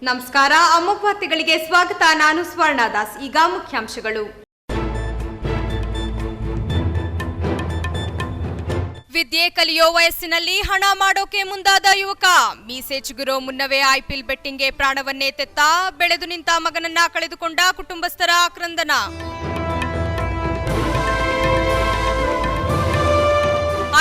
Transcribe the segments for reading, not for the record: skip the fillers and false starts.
ನಮಸ್ಕಾರ, ಅಮೋಘ ವಾರ್ತೆಗಳಿಗೆ ಸ್ವಾಗತ. ನಾನು ಸ್ವರ್ಣದಾಸ್. ಈಗ ಮುಖ್ಯಾಂಶಗಳು. ವಿದ್ಯೆ ಕಲಿಯೋ ವಯಸ್ಸಿನಲ್ಲಿ ಹಣ ಮಾಡೋಕೆ ಮುಂದಾದ ಯುವಕ. ಮೀಸೆ ಚಿಗುರೋ ಮುನ್ನವೇ ಐಪಿಎಲ್ ಬೆಟ್ಟಿಂಗ್ಗೆ ಪ್ರಾಣವನ್ನೇ ತೆತ್ತ. ಬೆಳೆದು ನಿಂತ ಮಗನನ್ನ ಕಳೆದುಕೊಂಡ ಕುಟುಂಬಸ್ಥರ ಆಕ್ರಂದನ.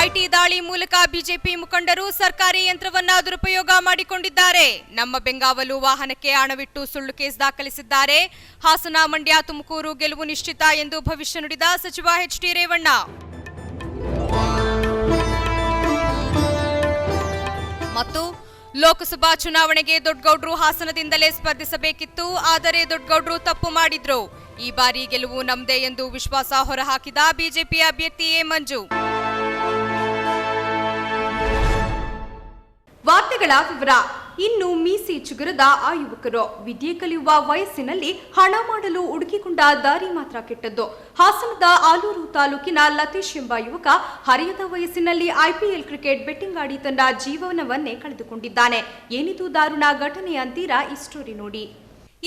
ಐಟಿ ದಾಳಿ ಮೂಲಕ ಬಿಜೆಪಿ ಮುಖಂಡರು ಸರ್ಕಾರಿ ಯಂತ್ರವನ್ನ ದುರುಪಯೋಗ ಮಾಡಿಕೊಂಡಿದ್ದಾರೆ. ನಮ್ಮ ಬೆಂಗಾವಲು ವಾಹನಕ್ಕೆ ಹಣವಿಟ್ಟು ಸುಳ್ಳು ಕೇಸ್ ದಾಖಲಿಸಿದ್ದಾರೆ. ಹಾಸನ, ಮಂಡ್ಯ, ತುಮಕೂರು ಗೆಲುವು ನಿಶ್ಚಿತ ಎಂದು ಭವಿಷ್ಯ ನುಡಿದ ಸಚಿವ ಎಚ್.ಡಿ. ರೇವಣ್ಣ. ಮತ್ತು ಲೋಕಸಭಾ ಚುನಾವಣೆಗೆ ದೊಡ್ಡಗೌಡ್ರು ಹಾಸನದಿಂದಲೇ ಸ್ಪರ್ಧಿಸಬೇಕಿತ್ತು, ಆದರೆ ದೊಡ್ಡಗೌಡ್ರು ತಪ್ಪು ಮಾಡಿದ್ರು. ಈ ಬಾರಿ ಗೆಲುವು ನಮ್ದೇ ಎಂದು ವಿಶ್ವಾಸ ಹೊರಹಾಕಿದ ಬಿಜೆಪಿ ಅಭ್ಯರ್ಥಿ ಎ. ಮಂಜು. ವಾರ್ತೆಗಳ ವಿವರ. ಇನ್ನು ಮೀಸೆ ಚಿಗುರದ ಆ ಯುವಕರು ವಿದ್ಯೆ ಕಲಿಯುವ ವಯಸ್ಸಿನಲ್ಲಿ ಹಣ ಮಾಡಲು ಹುಡುಕಿಕೊಂಡ ದಾರಿ ಮಾತ್ರ ಕೆಟ್ಟದ್ದು. ಹಾಸನದ ಆಲೂರು ತಾಲೂಕಿನ ಲತೀಶ್ ಎಂಬ ಯುವಕ ಹರಿಯದ ವಯಸ್ಸಿನಲ್ಲಿ ಐಪಿಎಲ್ ಕ್ರಿಕೆಟ್ ಬೆಟ್ಟಿಂಗ್ ಆಡಿ ತನ್ನ ಜೀವನವನ್ನೇ ಕಳೆದುಕೊಂಡಿದ್ದಾನೆ. ಏನಿದು ದಾರುಣ ಘಟನೆ ಅಂತೀರಾ? ಈ ಸ್ಟೋರಿ ನೋಡಿ.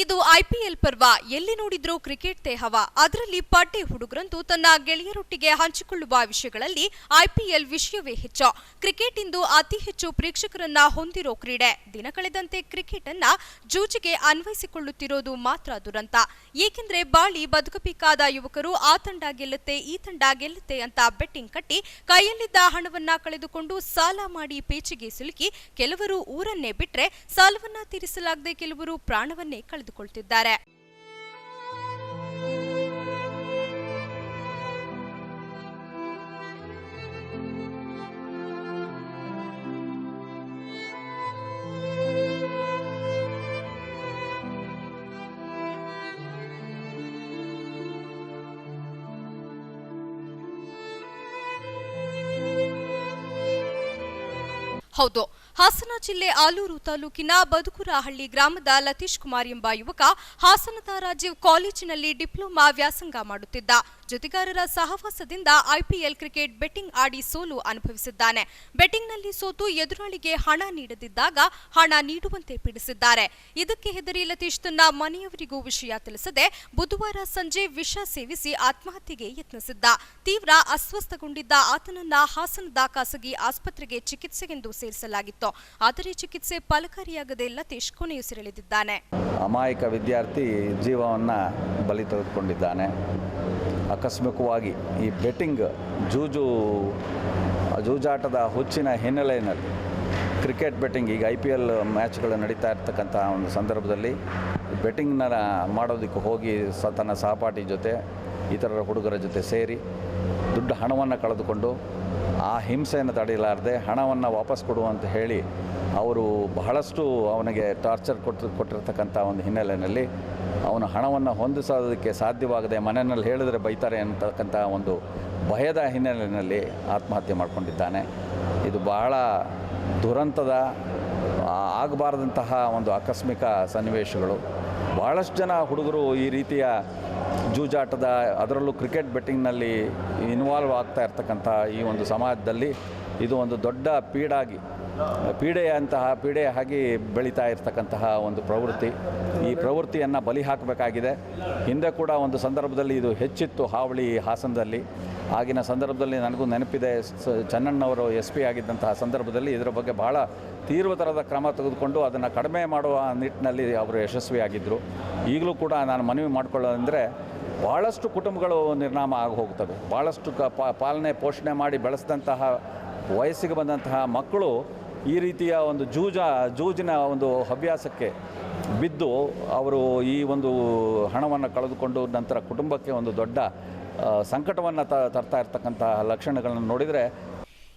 ಇದು ಐಪಿಎಲ್ ಪರ್ವ. ಎಲ್ಲಿ ನೋಡಿದ್ರೂ ಕ್ರಿಕೆಟ್ ದೇಹವ. ಅದರಲ್ಲಿ ಪಡ್ಡೆ ಹುಡುಗರಂತೂ ತನ್ನ ಗೆಳೆಯರೊಟ್ಟಿಗೆ ಹಂಚಿಕೊಳ್ಳುವ ವಿಷಯಗಳಲ್ಲಿ ಐಪಿಎಲ್ ವಿಷಯವೇ ಹೆಚ್ಚು. ಕ್ರಿಕೆಟ್ ಇಂದು ಅತಿ ಹೆಚ್ಚು ಪ್ರೇಕ್ಷಕರನ್ನ ಹೊಂದಿರೋ ಕ್ರೀಡೆ. ದಿನ ಕಳೆದಂತೆ ಕ್ರಿಕೆಟ್ ಅನ್ನ ಜೂಜಿಗೆ ಅನ್ವಯಿಸಿಕೊಳ್ಳುತ್ತಿರೋದು ಮಾತ್ರ ದುರಂತ. ಏಕೆಂದ್ರೆ ಬಾಳಿ ಬದುಕಬೇಕಾದ ಯುವಕರು ಆ ತಂಡ ಗೆಲ್ಲುತ್ತೆ, ಈ ತಂಡ ಗೆಲ್ಲುತ್ತೆ ಅಂತ ಬೆಟ್ಟಿಂಗ್ ಕಟ್ಟಿ ಕೈಯಲ್ಲಿದ್ದ ಹಣವನ್ನ ಕಳೆದುಕೊಂಡು ಸಾಲ ಮಾಡಿ ಪೇಚಿಗೆ ಸಿಲುಕಿ ಕೆಲವರು ಊರನ್ನೇ ಬಿಟ್ರೆ ಸಾಲವನ್ನ ತೀರಿಸಲಾಗದೆ ಕೆಲವರು ಪ್ರಾಣವನ್ನೇ ಕಳೆದುಕೊಳ್ತಿದ್ದಾರೆ. ಹೌದು, ಹಾಸನ ಜಿಲ್ಲೆ ಆಲೂರು ತಾಲೂಕಿನ ಬದುಕುರಹಳ್ಳಿ ಗ್ರಾಮದ ಲತೀಶ್ ಕುಮಾರ್ ಎಂಬ ಯುವಕ ಹಾಸನದ ರಾಜೀವ್ ಕಾಲೇಜಿನಲ್ಲಿ ಡಿಪ್ಲೊಮಾ ವ್ಯಾಸಂಗ ಮಾಡುತ್ತಿದ್ದ. ಜೊತೆಗಾರರ ಸಹವಾಸದಿಂದ ಐಪಿಎಲ್ ಕ್ರಿಕೆಟ್ ಬೆಟ್ಟಿಂಗ್ ಆಡಿ ಸೋಲು ಅನುಭವಿಸಿದ್ದಾನೆ. ಬೆಟ್ಟಿಂಗ್ನಲ್ಲಿ ಸೋತು ಎದುರಾಳಿಗೆ ಹಣ ನೀಡದಿದ್ದಾಗ ಹಣ ನೀಡುವಂತೆ ಪೀಡಿಸಿದ್ದಾರೆ. ಇದಕ್ಕೆ ಹೆದರಿ ಲತೀಶ್ ತನ್ನ ಮನೆಯವರಿಗೂ ವಿಷಯ ತಿಳಿಸದೆ ಬುಧವಾರ ಸಂಜೆ ವಿಷ ಸೇವಿಸಿ ಆತ್ಮಹತ್ಯೆಗೆ ಯತ್ನಿಸಿದ್ದ. ತೀವ್ರ ಅಸ್ವಸ್ಥಗೊಂಡಿದ್ದ ಆತನನ್ನ ಹಾಸನದ ಖಾಸಗಿ ಆಸ್ಪತ್ರೆಗೆ ಚಿಕಿತ್ಸೆಗೆಂದು ಸೇರಿಸಲಾಗಿತ್ತು. ಆದರೆ ಚಿಕಿತ್ಸೆ ಫಲಕಾರಿಯಾಗದೆ ಲತೀಶ್ ಕೊನೆಯುಸಿರೆಳೆದಿದ್ದಾನೆ. ಅಮಾಯಕ ವಿದ್ಯಾರ್ಥಿ ಜೀವವನ್ನು ಬಲಿ ತೆಗೆದುಕೊಂಡಿದ್ದಾನೆ. ಆಕಸ್ಮಿಕವಾಗಿ ಈ ಬೆಟ್ಟಿಂಗ್ ಜೂಜಾಟದ ಹುಚ್ಚಿನ ಹಿನ್ನೆಲೆಯಲ್ಲಿ ಕ್ರಿಕೆಟ್ ಬೆಟ್ಟಿಂಗ್, ಈಗ IPL ಮ್ಯಾಚ್ಗಳು ನಡೀತಾ ಇರ್ತಕ್ಕಂಥ ಒಂದು ಸಂದರ್ಭದಲ್ಲಿ ಬೆಟ್ಟಿಂಗ್ನ ಮಾಡೋದಕ್ಕೆ ಹೋಗಿ ತನ್ನ ಸಹಪಾಠಿ ಜೊತೆ ಇತರರ ಹುಡುಗರ ಜೊತೆ ಸೇರಿ ದುಡ್ಡು ಹಣವನ್ನು ಕಳೆದುಕೊಂಡು ಆ ಹಿಂಸೆಯನ್ನು ತಡೆಯಲಾರದೆ ಹಣವನ್ನು ವಾಪಸ್ ಕೊಡುವಂತ ಹೇಳಿ ಅವರು ಬಹಳಷ್ಟು ಅವನಿಗೆ ಟಾರ್ಚರ್ ಕೊಟ್ಟಿರ್ತಕ್ಕಂಥ ಒಂದು ಹಿನ್ನೆಲೆಯಲ್ಲಿ ಅವನು ಹಣವನ್ನು ಹೊಂದಿಸೋದಕ್ಕೆ ಸಾಧ್ಯವಾಗದೆ ಮನೆಯಲ್ಲಿ ಹೇಳಿದರೆ ಬೈತಾರೆ ಅಂತಕ್ಕಂಥ ಒಂದು ಭಯದ ಹಿನ್ನೆಲೆಯಲ್ಲಿ ಆತ್ಮಹತ್ಯೆ ಮಾಡಿಕೊಂಡಿದ್ದಾನೆ. ಇದು ಬಹಳ ದುರಂತದ ಆಗಬಾರ್ದಂತಹ ಒಂದು ಆಕಸ್ಮಿಕ ಸನ್ನಿವೇಶಗಳು. ಭಾಳಷ್ಟು ಜನ ಹುಡುಗರು ಈ ರೀತಿಯ ಜೂಜಾಟದ, ಅದರಲ್ಲೂ ಕ್ರಿಕೆಟ್ ಬೆಟ್ಟಿಂಗ್ನಲ್ಲಿ ಇನ್ವಾಲ್ವ್ ಆಗ್ತಾ ಇರ್ತಕ್ಕಂಥ ಈ ಒಂದು ಸಮಾಜದಲ್ಲಿ ಇದು ಒಂದು ದೊಡ್ಡ ಪೀಡೆಯಾಗಿ ಬೆಳೀತಾ ಇರ್ತಕ್ಕಂತಹ ಒಂದು ಪ್ರವೃತ್ತಿ. ಈ ಪ್ರವೃತ್ತಿಯನ್ನು ಬಲಿ ಹಾಕಬೇಕಾಗಿದೆ. ಹಿಂದೆ ಕೂಡ ಒಂದು ಸಂದರ್ಭದಲ್ಲಿ ಇದು ಹೆಚ್ಚಿತ್ತು, ಹಾವಳಿ ಹಾಸನದಲ್ಲಿ. ಆಗಿನ ಸಂದರ್ಭದಲ್ಲಿ ನನಗೂ ನೆನಪಿದೆ, ಚನ್ನಣ್ಣವರು SP ಆಗಿದ್ದಂತಹ ಸಂದರ್ಭದಲ್ಲಿ ಇದರ ಬಗ್ಗೆ ಬಹಳ ತೀವ್ರತರದ ಕ್ರಮ ತೆಗೆದುಕೊಂಡು ಅದನ್ನು ಕಡಿಮೆ ಮಾಡುವ ನಿಟ್ಟಿನಲ್ಲಿ ಅವರು ಯಶಸ್ವಿಯಾಗಿದ್ದರು. ಈಗಲೂ ಕೂಡ ನಾನು ಮನವಿ ಮಾಡಿಕೊಳ್ಳೋದಂದರೆ, ಭಾಳಷ್ಟು ಕುಟುಂಬಗಳು ನಿರ್ನಾಮ ಆಗಿ ಹೋಗ್ತವೆ. ಭಾಳಷ್ಟು ಪಾಲನೆ ಪೋಷಣೆ ಮಾಡಿ ಬೆಳೆಸಿದಂತಹ ವಯಸ್ಸಿಗೆ ಬಂದಂತಹ ಮಕ್ಕಳು ಈ ರೀತಿಯ ಒಂದು ಜೂಜಿನ ಒಂದು ಹವ್ಯಾಸಕ್ಕೆ ಬಿದ್ದು ಅವರು ಈ ಒಂದು ಹಣವನ್ನು ಕಳೆದುಕೊಂಡು ನಂತರ ಕುಟುಂಬಕ್ಕೆ ಒಂದು ದೊಡ್ಡ ಸಂಕಟವನ್ನು ತರ್ತಾ ಇರ್ತಕ್ಕಂತಹ ಲಕ್ಷಣಗಳನ್ನು ನೋಡಿದರೆ.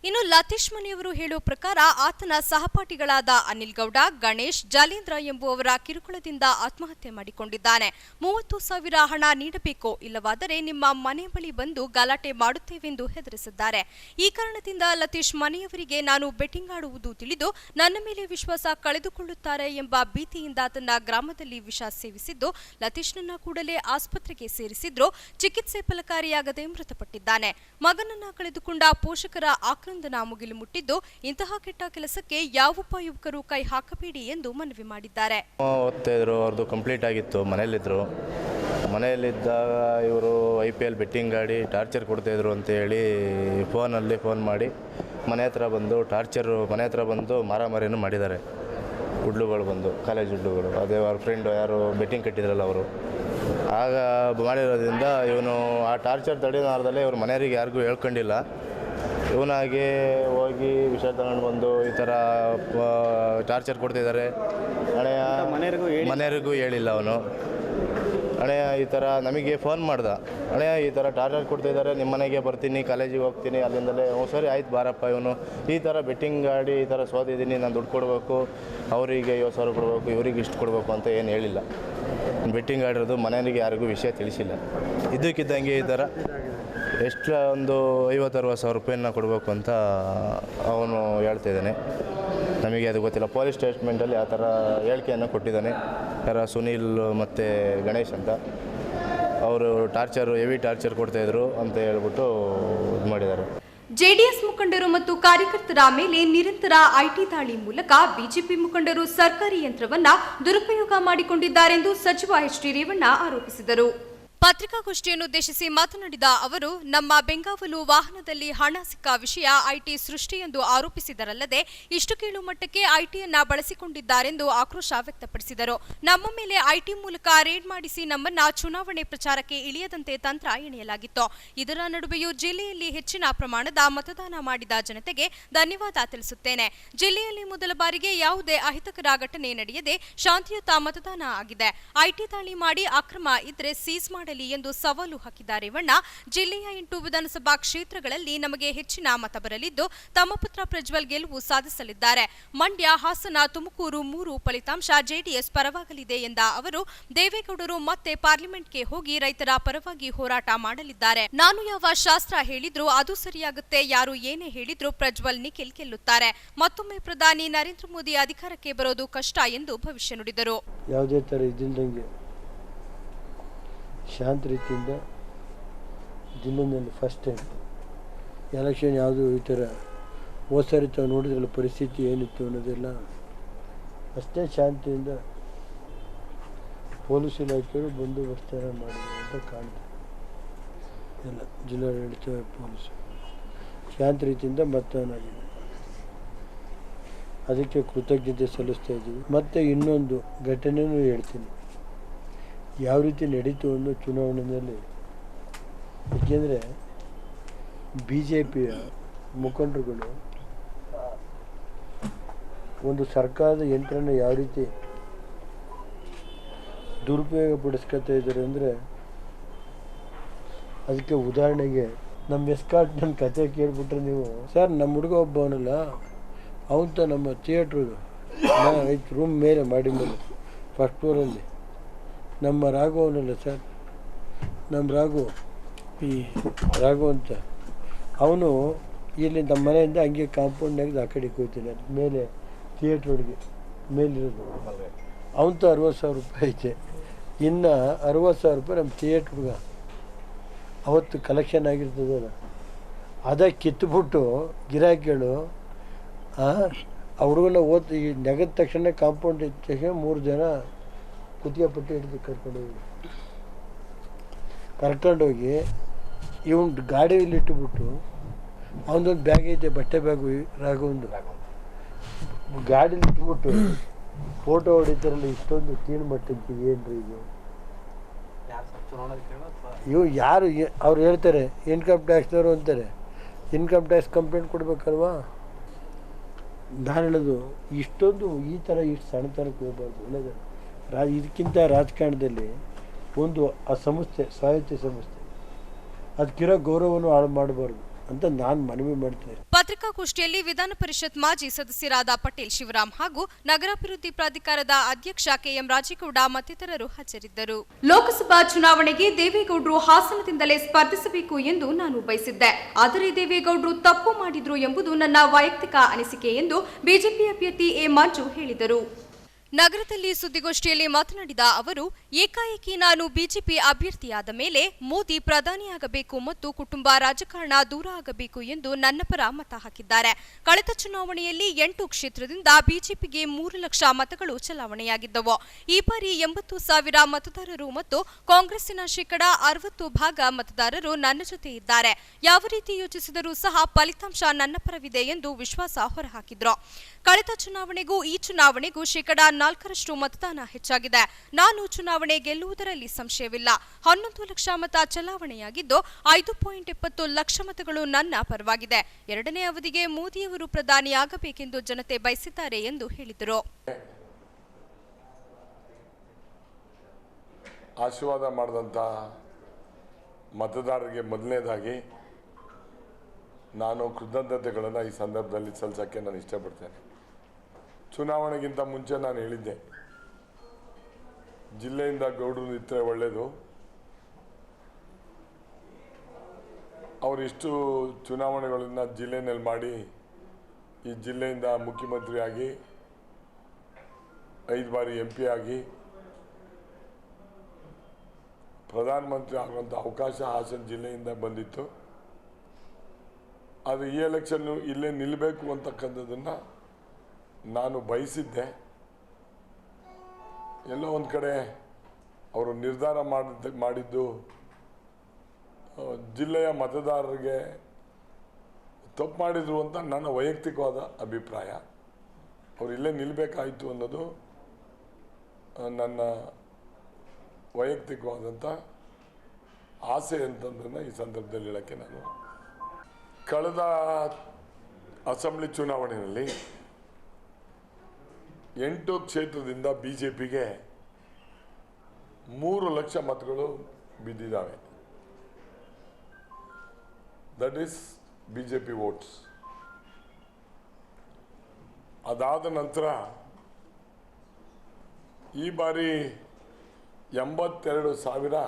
ಇನ್ನು ಲತೀಶ್ ಮನೆಯವರು ಹೇಳುವ ಪ್ರಕಾರ ಆತನ ಸಹಪಾಠಿಗಳಾದ ಅನಿಲ್ ಗೌಡ, ಗಣೇಶ್, ಜಾಲೇಂದ್ರ ಎಂಬುವವರ ಕಿರುಕುಳದಿಂದ ಆತ್ಮಹತ್ಯೆ ಮಾಡಿಕೊಂಡಿದ್ದಾನೆ. 30,000 ಹಣ ನೀಡಬೇಕು, ಇಲ್ಲವಾದರೆ ನಿಮ್ಮ ಮನೆ ಬಳಿ ಬಂದು ಗಲಾಟೆ ಮಾಡುತ್ತೇವೆಂದು ಹೆದರಿಸಿದ್ದಾರೆ. ಈ ಕಾರಣದಿಂದ ಲತೀಶ್ ಮನೆಯವರಿಗೆ ನಾನು ಬೆಟ್ಟಿಂಗ್ ಆಡುವುದು ತಿಳಿದು ನನ್ನ ಮೇಲೆ ವಿಶ್ವಾಸ ಕಳೆದುಕೊಳ್ಳುತ್ತಾರೆ ಎಂಬ ಭೀತಿಯಿಂದ ತನ್ನ ಗ್ರಾಮದಲ್ಲಿ ವಿಷ ಸೇವಿಸಿದ್ದು ಲತೀಶ್ನನ್ನ ಕೂಡಲೇ ಆಸ್ಪತ್ರೆಗೆ ಸೇರಿಸಿದ್ರು. ಚಿಕಿತ್ಸೆ ಫಲಕಾರಿಯಾಗದೆ ಮೃತಪಟ್ಟಿದ್ದಾನೆ. ಮಗನನ್ನ ಕಳೆದುಕೊಂಡ ಪೋಷಕರ ಆಕ್ರಂದ ಆಕ್ರಂದನ ಮುಗಿಲು ಮುಟ್ಟಿದ್ದು ಇಂತಹ ಕೆಟ್ಟ ಕೆಲಸಕ್ಕೆ ಯಾವೊಬ್ಬ ಯುವಕರು ಕೈ ಹಾಕಬೇಡಿ ಎಂದು ಮನವಿ ಮಾಡಿದ್ದಾರೆ. ಓದ್ತಾ ಇದ್ರು, ಅವ್ರದ್ದು ಕಂಪ್ಲೀಟ್ ಆಗಿತ್ತು, ಮನೆಯಲ್ಲಿದ್ದಾಗ ಇವರು IPL ಬೆಟ್ಟಿಂಗ್ ಆಡಿ ಟಾರ್ಚರ್ ಕೊಡ್ತಾಯಿದ್ರು ಅಂತ ಹೇಳಿ ಫೋನ್ ಮಾಡಿ ಮನೆ ಹತ್ರ ಬಂದು ಮಾರಾಮಾರಿಯನ್ನು ಮಾಡಿದ್ದಾರೆ. ಹುಡ್ಲುಗಳು ಬಂದು, ಕಾಲೇಜ್ ಹುಡ್ಲುಗಳು, ಅದೇ ಅವ್ರ ಫ್ರೆಂಡು ಯಾರು ಬೆಟ್ಟಿಂಗ್ ಕಟ್ಟಿದ್ರಲ್ಲ ಅವರು, ಆಗ ಮಾಡಿರೋದ್ರಿಂದ ಇವನು ಆ ಟಾರ್ಚರ್ ತಡೆದಾರದಲ್ಲೇ ಇವ್ರ ಮನೆಯವರಿಗೆ ಯಾರಿಗೂ ಹೇಳ್ಕೊಂಡಿಲ್ಲ. ಇವನಾಗೆ ಹೋಗಿ ವಿಷಯ ತಗೊಂಡು ಬಂದು ಈ ಥರ ಟಾರ್ಚರ್ ಕೊಡ್ತಿದ್ದಾರೆ. ಮನೆಯವರಿಗೂ ಹೇಳಿಲ್ಲ ಅವನು. ಅಣ್ಣಯ್ಯ ಈ ಥರ ನಮಗೆ ಫೋನ್ ಮಾಡ್ದ, ಅಣ್ಣಯ್ಯ ಈ ಥರ ಟಾರ್ಚರ್ ಕೊಡ್ತಾಯಿದ್ದಾರೆ, ನಿಮ್ಮ ಮನೆಗೆ ಬರ್ತೀನಿ, ಕಾಲೇಜಿಗೆ ಹೋಗ್ತೀನಿ, ಅಲ್ಲಿಂದಲೇ ಸರಿ ಆಯ್ತು ಬಾರಪ್ಪ. ಇವನು ಈ ಥರ ಬೆಟ್ಟಿಂಗ್ ಆಡಿ ಈ ಥರ ಸೋತಿದ್ದೀನಿ, ನಾನು ದುಡ್ಡು ಕೊಡಬೇಕು, ಅವರಿಗೆ 50,000 ಕೊಡಬೇಕು, ಇವ್ರಿಗೆ ಇಷ್ಟು ಕೊಡಬೇಕು ಅಂತ ಏನು ಹೇಳಿಲ್ಲ. ಬೆಟ್ಟಿಂಗ್ ಆಡಿರೋದು ಮನೆಯವರಿಗೆ ಯಾರಿಗೂ ವಿಷಯ ತಿಳಿಸಿಲ್ಲ. ಇದ್ದಕ್ಕಿದ್ದಂಗೆ ಈ ಥರ ಎಷ್ಟು ಒಂದು 50,000-60,000 ರೂಪಾಯಿನ ಕೊಡಬೇಕು ಅಂತ ಅವನು ಹೇಳ್ತಿದ್ದಾನೆ. ನಮಗೆ ಅದು ಗೊತ್ತಿಲ್ಲ. ಪೊಲೀಸ್ ಸ್ಟೇಟ್ಮೆಂಟಲ್ಲಿ ಆ ಥರ ಹೇಳಿಕೆಯನ್ನು ಕೊಟ್ಟಿದ್ದಾನೆ. ಯಾರ ಸುನೀಲ್ ಮತ್ತು ಗಣೇಶ್ ಅಂತ ಅವರು ಹೆವಿ ಟಾರ್ಚರ್ ಕೊಡ್ತಾಯಿದ್ರು ಅಂತ ಹೇಳ್ಬಿಟ್ಟು ಇದು ಮಾಡಿದ್ದಾರೆ. ಜೆಡಿಎಸ್ ಮುಖಂಡರು ಮತ್ತು ಕಾರ್ಯಕರ್ತರ ಮೇಲೆ ನಿರಂತರ ಐಟಿ ದಾಳಿ ಮೂಲಕ ಬಿಜೆಪಿ ಮುಖಂಡರು ಸರ್ಕಾರಿ ಯಂತ್ರವನ್ನ ದುರುಪಯೋಗ ಮಾಡಿಕೊಂಡಿದ್ದಾರೆಂದು ಸಚಿವ ಎಚ್.ಡಿ. ರೇವಣ್ಣ ಆರೋಪಿಸಿದರು. ಪತ್ರಿಕಾಗೋಷ್ಠಿಯನ್ನುದ್ದೇಶಿಸಿ ಮಾತನಾಡಿದ ಅವರು, ನಮ್ಮ ಬೆಂಗಾವಲು ವಾಹನದಲ್ಲಿ ಹಣ ಸಿಕ್ಕ ವಿಷಯ ಐಟಿ ಸೃಷ್ಟಿ ಎಂದು ಆರೋಪಿಸಿದರಲ್ಲದೆ ಇಷ್ಟು ಕೀಳು ಮಟ್ಟಕ್ಕೆ ಐಟಿಯನ್ನ ಬಳಸಿಕೊಂಡಿದ್ದಾರೆಂದು ಆಕ್ರೋಶ ವ್ಯಕ್ತಪಡಿಸಿದರು. ನಮ್ಮ ಮೇಲೆ ಐಟಿ ಮೂಲಕ ರೇಡ್ ಮಾಡಿಸಿ ನಮ್ಮನ್ನ ಚುನಾವಣೆ ಪ್ರಚಾರಕ್ಕೆ ಇಳಿಯದಂತೆ ತಂತ್ರ ಎಣೆಯಲಾಗಿತ್ತು. ಇದರ ನಡುವೆಯೂ ಜಿಲ್ಲೆಯಲ್ಲಿ ಹೆಚ್ಚಿನ ಪ್ರಮಾಣದ ಮತದಾನ ಮಾಡಿದ ಜನತೆಗೆ ಧನ್ಯವಾದ ತಿಳಿಸುತ್ತೇನೆ. ಜಿಲ್ಲೆಯಲ್ಲಿ ಮೊದಲ ಬಾರಿಗೆ ಯಾವುದೇ ಅಹಿತಕರ ಘಟನೆ ನಡೆಯದೆ ಶಾಂತಿಯುತ ಮತದಾನ ಆಗಿದೆ. ಐಟಿ ದಾಳಿ ಮಾಡಿ ಅಕ್ರಮ ಇದ್ರೆ ಸೀಸ್ ಮಾಡಲಿ ಎಂದು ಸವಾಲು ಹಾಕಿದ ರೇವಣ್ಣ, ಜಿಲ್ಲೆಯ 8 ವಿಧಾನಸಭಾ ಕ್ಷೇತ್ರಗಳಲ್ಲಿ ನಮಗೆ ಹೆಚ್ಚಿನ ಮತ ಬರಲಿದ್ದು ತಮ್ಮ ಪುತ್ರ ಪ್ರಜ್ವಲ್ ಗೆಲುವು ಸಾಧಿಸಲಿದ್ದಾರೆ. ಮಂಡ್ಯ, ಹಾಸನ, ತುಮಕೂರು 3 ಫಲಿತಾಂಶ ಜೆಡಿಎಸ್ ಪರವಾಗಲಿದೆ ಎಂದ ಅವರು, ದೇವೇಗೌಡರು ಮತ್ತೆ ಪಾರ್ಲಿಮೆಂಟ್ಗೆ ಹೋಗಿ ರೈತರ ಪರವಾಗಿ ಹೋರಾಟ ಮಾಡಲಿದ್ದಾರೆ. ನಾನು ಯಾವ ಶಾಸ್ತ್ರ ಹೇಳಿದ್ರೂ ಅದು ಸರಿಯಾಗುತ್ತೆ, ಯಾರು ಏನೇ ಹೇಳಿದ್ರೂ ಪ್ರಜ್ವಲ್ ನಿಖಿಲ್ ಗೆಲ್ಲುತ್ತಾರೆ. ಮತ್ತೊಮ್ಮೆ ಪ್ರಧಾನಿ ನರೇಂದ್ರ ಮೋದಿ ಅಧಿಕಾರಕ್ಕೆ ಬರೋದು ಕಷ್ಟ ಎಂದು ಭವಿಷ್ಯ ನುಡಿದರು. ಯಾವುದೇ ಥರ ಇದ್ದಿಲ್ದಂಗೆ ಶಾಂತ ರೀತಿಯಿಂದ ಜಿಲ್ಲೆಯಲ್ಲಿ ಫಸ್ಟ್ ಟೈಮ್ ಎಲೆಕ್ಷನ್ ಯಾವುದು ಈ ಥರ ಹೋದ ಸಾರಿ ತಾವು ನೋಡಿದ್ರಲ್ಲ ಪರಿಸ್ಥಿತಿ ಏನಿತ್ತು ಅನ್ನೋದೆಲ್ಲ ಅಷ್ಟೇ ಶಾಂತಿಯಿಂದ ಪೊಲೀಸ್ ಇಲಾಖೆಯವರು ಬಂದೋಬಸ್ತ ಮಾಡಿದ್ರು ಅಂತ ಕಾಣ್ತದೆ. ಎಲ್ಲ ಜಿಲ್ಲಾಡಳಿತ ಪೊಲೀಸು ಶಾಂತ ರೀತಿಯಿಂದ ಮತದಾನ ಆಗಿದೆ. ಅದಕ್ಕೆ ಕೃತಜ್ಞತೆ ಸಲ್ಲಿಸ್ತಾ ಇದ್ದೀವಿ. ಮತ್ತು ಇನ್ನೊಂದು ಘಟನೆಯೂ ಹೇಳ್ತೀನಿ, ಯಾವ ರೀತಿ ನಡೀತು ಅನ್ನೋ ಚುನಾವಣೆಯಲ್ಲಿ. ಏಕೆಂದರೆ BJPಯ ಮುಖಂಡರುಗಳು ಒಂದು ಸರ್ಕಾರದ ಯಂತ್ರನ ಯಾವ ರೀತಿ ದುರುಪಯೋಗ ಪಡಿಸ್ಕೊತಾ ಇದ್ದಾರೆ ಅಂದರೆ, ಅದಕ್ಕೆ ಉದಾಹರಣೆಗೆ ನಮ್ಮ ಎಸ್ಕಾರ್ಟ್ ನನ್ನ ಕತೆ ಕೇಳಿಬಿಟ್ರೆ ನೀವು, ಸರ್ ನಮ್ಮ ಹುಡುಗ ಒಬ್ಬವನಲ್ಲ ಅವಂತ ನಮ್ಮ ಥಿಯೇಟ್ರದು 5 ರೂಮ್ ಮೇಲೆ ಮಾಡಿ ಮೇಲೆ ಫಸ್ಟ್ ಫ್ಲೋರಲ್ಲಿ ನಮ್ಮ ರಾಘು ಅವನಲ್ಲ ಸರ್, ನಮ್ಮ ರಾಘು ಅಂತ ಅವನು ಇಲ್ಲಿ ನಮ್ಮ ಮನೆಯಿಂದ ಹಂಗೆ ಕಾಂಪೌಂಡ್ನಾಗ ಆ ಕಡೆಗೆ ಹೋಗ್ತಾನೆ, ಮೇಲೆ ಥಿಯೇಟ್ರ್ ಒಳಗೆ ಮೇಲಿರೋದು. ಅವಂತ 60,000 ರೂಪಾಯಿ ಐತೆ. ಇನ್ನು 60,000 ರೂಪಾಯಿ ನಮ್ಮ ಥಿಯೇಟ್ರ್ ಹುಡುಗ ಅವತ್ತು ಕಲೆಕ್ಷನ್ ಆಗಿರ್ತದಲ್ಲ, ಅದ ಕಿತ್ಬಿಟ್ಟು ಗಿರಾಕಿಗಳು ಆ ಹುಡುಗನ ಈ ನೆಗದ ತಕ್ಷಣ ಕಾಂಪೌಂಡ್ ಇದ್ದ ತಕ್ಷಣ 3 ಜನ ಕುತ್ತಿಗೆ ಪಟ್ಟಿ ಹಿಡಿದು ಕರ್ಕೊಂಡೋಗಿ ಇವನು ಗಾಡಿಯಲ್ಲಿ ಇಟ್ಟುಬಿಟ್ಟು ಅವನದೊಂದು ಬ್ಯಾಗ್ ಐತೆ, ಬಟ್ಟೆ ಬ್ಯಾಗು ರಾಘವಂದು, ಗಾಡೀಲಿ ಇಟ್ಬಿಟ್ಟು ಫೋಟೋ ಹೊಡಿತಾರಲ್ಲ. ಇಷ್ಟೊಂದು ಕೀಳು ಮಟ್ಟಕ್ಕೆ ಏನ್ರಿ ಇದು? ಇವು ಯಾರು ಅವ್ರು ಹೇಳ್ತಾರೆ ಇನ್ಕಮ್ ಟ್ಯಾಕ್ಸ್ನವರು ಅಂತಾರೆ, ಇನ್ಕಮ್ ಟ್ಯಾಕ್ಸ್ ಕಂಪ್ಲೇಂಟ್ ಕೊಡ್ಬೇಕಲ್ವಾ? ನಾನು ಹೇಳೋದು ಇಷ್ಟೊಂದು ಈ ಥರ ಇಷ್ಟು ಸಣ್ಣತನಕ್ಕೆ ಹೋಗ್ಬಾರ್ದು. ಒಳ್ಳೆಯದು ಇದಕ್ಕಿಂತ ರಾಜಕಾರಣದಲ್ಲಿ ಒಂದು ಆ ಸಂಸ್ಥೆ ಸ್ವಾಯತ್ತ ಸಂಸ್ಥೆ ಅದಕ್ಕಿರೋ ಗೌರವವನ್ನು ಹಾಳು ಮಾಡಬಾರ್ದು ಅಂತ ನಾನು ಮನವಿ ಮಾಡ್ತೇನೆ. ಪತ್ರಿಕಾಗೋಷ್ಠಿಯಲ್ಲಿ ವಿಧಾನ ಪರಿಷತ್ ಮಾಜಿ ಸದಸ್ಯರಾದ ಪಟೇಲ್ ಶಿವರಾಮ್ ಹಾಗೂ ನಗರಾಭಿವೃದ್ಧಿ ಪ್ರಾಧಿಕಾರದ ಅಧ್ಯಕ್ಷ ಕೆಎಂ ರಾಜೇಗೌಡ ಮತ್ತಿತರರು ಹಾಜರಿದ್ದರು. ಲೋಕಸಭಾ ಚುನಾವಣೆಗೆ ದೇವೇಗೌಡರು ಹಾಸನದಿಂದಲೇ ಸ್ಪರ್ಧಿಸಬೇಕು ಎಂದು ನಾನು ಬಯಸಿದ್ದೆ. ಆದರೆ ದೇವೇಗೌಡರು ತಪ್ಪು ಮಾಡಿದ್ರು ಎಂಬುದು ನನ್ನ ವೈಯಕ್ತಿಕ ಅನಿಸಿಕೆ ಎಂದು ಬಿಜೆಪಿ ಅಭ್ಯರ್ಥಿ ಎ ಮಂಜು ಹೇಳಿದರು. ನಗರದಲ್ಲಿ ಸುದ್ದಿಗೋಷ್ಠಿಯಲ್ಲಿ ಮಾತನಾಡಿದ ಅವರು, ಏಕಾಏಕಿ ನಾನು ಬಿಜೆಪಿ ಅಭ್ಯರ್ಥಿಯಾದ ಮೇಲೆ ಮೋದಿ ಪ್ರಧಾನಿಯಾಗಬೇಕು ಮತ್ತು ಕುಟುಂಬ ರಾಜಕಾರಣ ದೂರ ಆಗಬೇಕು ಎಂದು ನನ್ನ ಪರ ಮತ ಹಾಕಿದ್ದಾರೆ. ಕಳೆದ ಚುನಾವಣೆಯಲ್ಲಿ 8 ಕ್ಷೇತ್ರದಿಂದ ಬಿಜೆಪಿಗೆ 3 ಲಕ್ಷ ಮತಗಳು ಚಲಾವಣೆಯಾಗಿದ್ದವು. ಈ ಬಾರಿ 80,000 ಮತದಾರರು ಮತ್ತು ಕಾಂಗ್ರೆಸ್ಸಿನ ಶೇಕಡಾ 60% ಮತದಾರರು ನನ್ನ ಜೊತೆ ಇದ್ದಾರೆ. ಯಾವ ರೀತಿ ಯೋಚಿಸಿದರೂ ಸಹ ಫಲಿತಾಂಶ ನನ್ನ ಪರವಿದೆ ಎಂದು ವಿಶ್ವಾಸ ಹೊರಹಾಕಿದ್ರು. ಕಳೆದ ಚುನಾವಣೆಗೂ ಈ ಚುನಾವಣೆಗೂ ಶೇಕಡಾ 4ರಷ್ಟು ಮತದಾನ ಹೆಚ್ಚಾಗಿದೆ. ನಾನು ಚುನಾವಣೆ ಗೆಲ್ಲುವುದರಲ್ಲಿ ಸಂಶಯವಿಲ್ಲ. 11 ಲಕ್ಷ ಮತ ಚಲಾವಣೆಯಾಗಿದ್ದು 5.70 ಲಕ್ಷ ಮತಗಳು ನನ್ನ ಪರವಾಗಿದೆ. 2ನೇ ಅವಧಿಗೆ ಮೋದಿಯವರು ಪ್ರಧಾನಿಯಾಗಬೇಕೆಂದು ಜನತೆ ಬಯಸಿದ್ದಾರೆ ಎಂದು ಹೇಳಿದರು. ಆಶೀರ್ವಾದ ಮಾಡಿದಂಥ ಮತದಾರರಿಗೆ ಮೊದಲನೇದಾಗಿ ನಾನು ಕೃತಜ್ಞತೆಗಳನ್ನು ಈ ಸಂದರ್ಭದಲ್ಲಿ ಸಲ್ಲಿಸೋಕ್ಕೆ ನಾನು ಇಷ್ಟಪಡ್ತೇನೆ. ಚುನಾವಣೆಗಿಂತ ಮುಂಚೆ ನಾನು ಹೇಳಿದ್ದೆ, ಜಿಲ್ಲೆಯಿಂದ ಗೌಡರು ಇದ್ದರೆ ಒಳ್ಳೆಯದು. ಅವರಿಷ್ಟು ಚುನಾವಣೆಗಳನ್ನು ಜಿಲ್ಲೆಯಲ್ಲಿ ಮಾಡಿ ಈ ಜಿಲ್ಲೆಯಿಂದ ಮುಖ್ಯಮಂತ್ರಿಯಾಗಿ 5 ಬಾರಿ MP ಆಗಿ ಪ್ರಧಾನಮಂತ್ರಿ ಆಗುವಂಥ ಅವಕಾಶ ಹಾಸನ ಜಿಲ್ಲೆಯಿಂದ ಬಂದಿತ್ತು. ಆದರೆ ಈ ಎಲೆಕ್ಷನ್ನು ಇಲ್ಲೇ ನಿಲ್ಲಬೇಕು ಅಂತಕ್ಕಂಥದ್ದನ್ನು ನಾನು ಬಯಸಿದ್ದೆ. ಎಲ್ಲೋ ಒಂದು ಕಡೆ ಅವರು ನಿರ್ಧಾರ ಮಾಡಿದ್ದು ಜಿಲ್ಲೆಯ ಮತದಾರರಿಗೆ ತಪ್ಪು ಮಾಡಿದರು ಅಂತ ನನ್ನ ವೈಯಕ್ತಿಕವಾದ ಅಭಿಪ್ರಾಯ. ಅವರು ಇಲ್ಲೇ ನಿಲ್ಲಬೇಕಾಯಿತು ಅನ್ನೋದು ನನ್ನ ವೈಯಕ್ತಿಕವಾದಂಥ ಆಸೆ ಅಂತಂದನ್ನು ಈ ಸಂದರ್ಭದಲ್ಲಿ ಹೇಳೋಕ್ಕೆ ನಾನು ಕಳೆದ ಅಸೆಂಬ್ಲಿ ಚುನಾವಣೆಯಲ್ಲಿ 8 ಕ್ಷೇತ್ರದಿಂದ ಬಿಜೆಪಿಗೆ 3 ಲಕ್ಷ ಮತಗಳು ಬಿದ್ದಿದ್ದಾವೆ. That is BJP votes. ಅದಾದ ನಂತರ ಈ ಬಾರಿ 82,000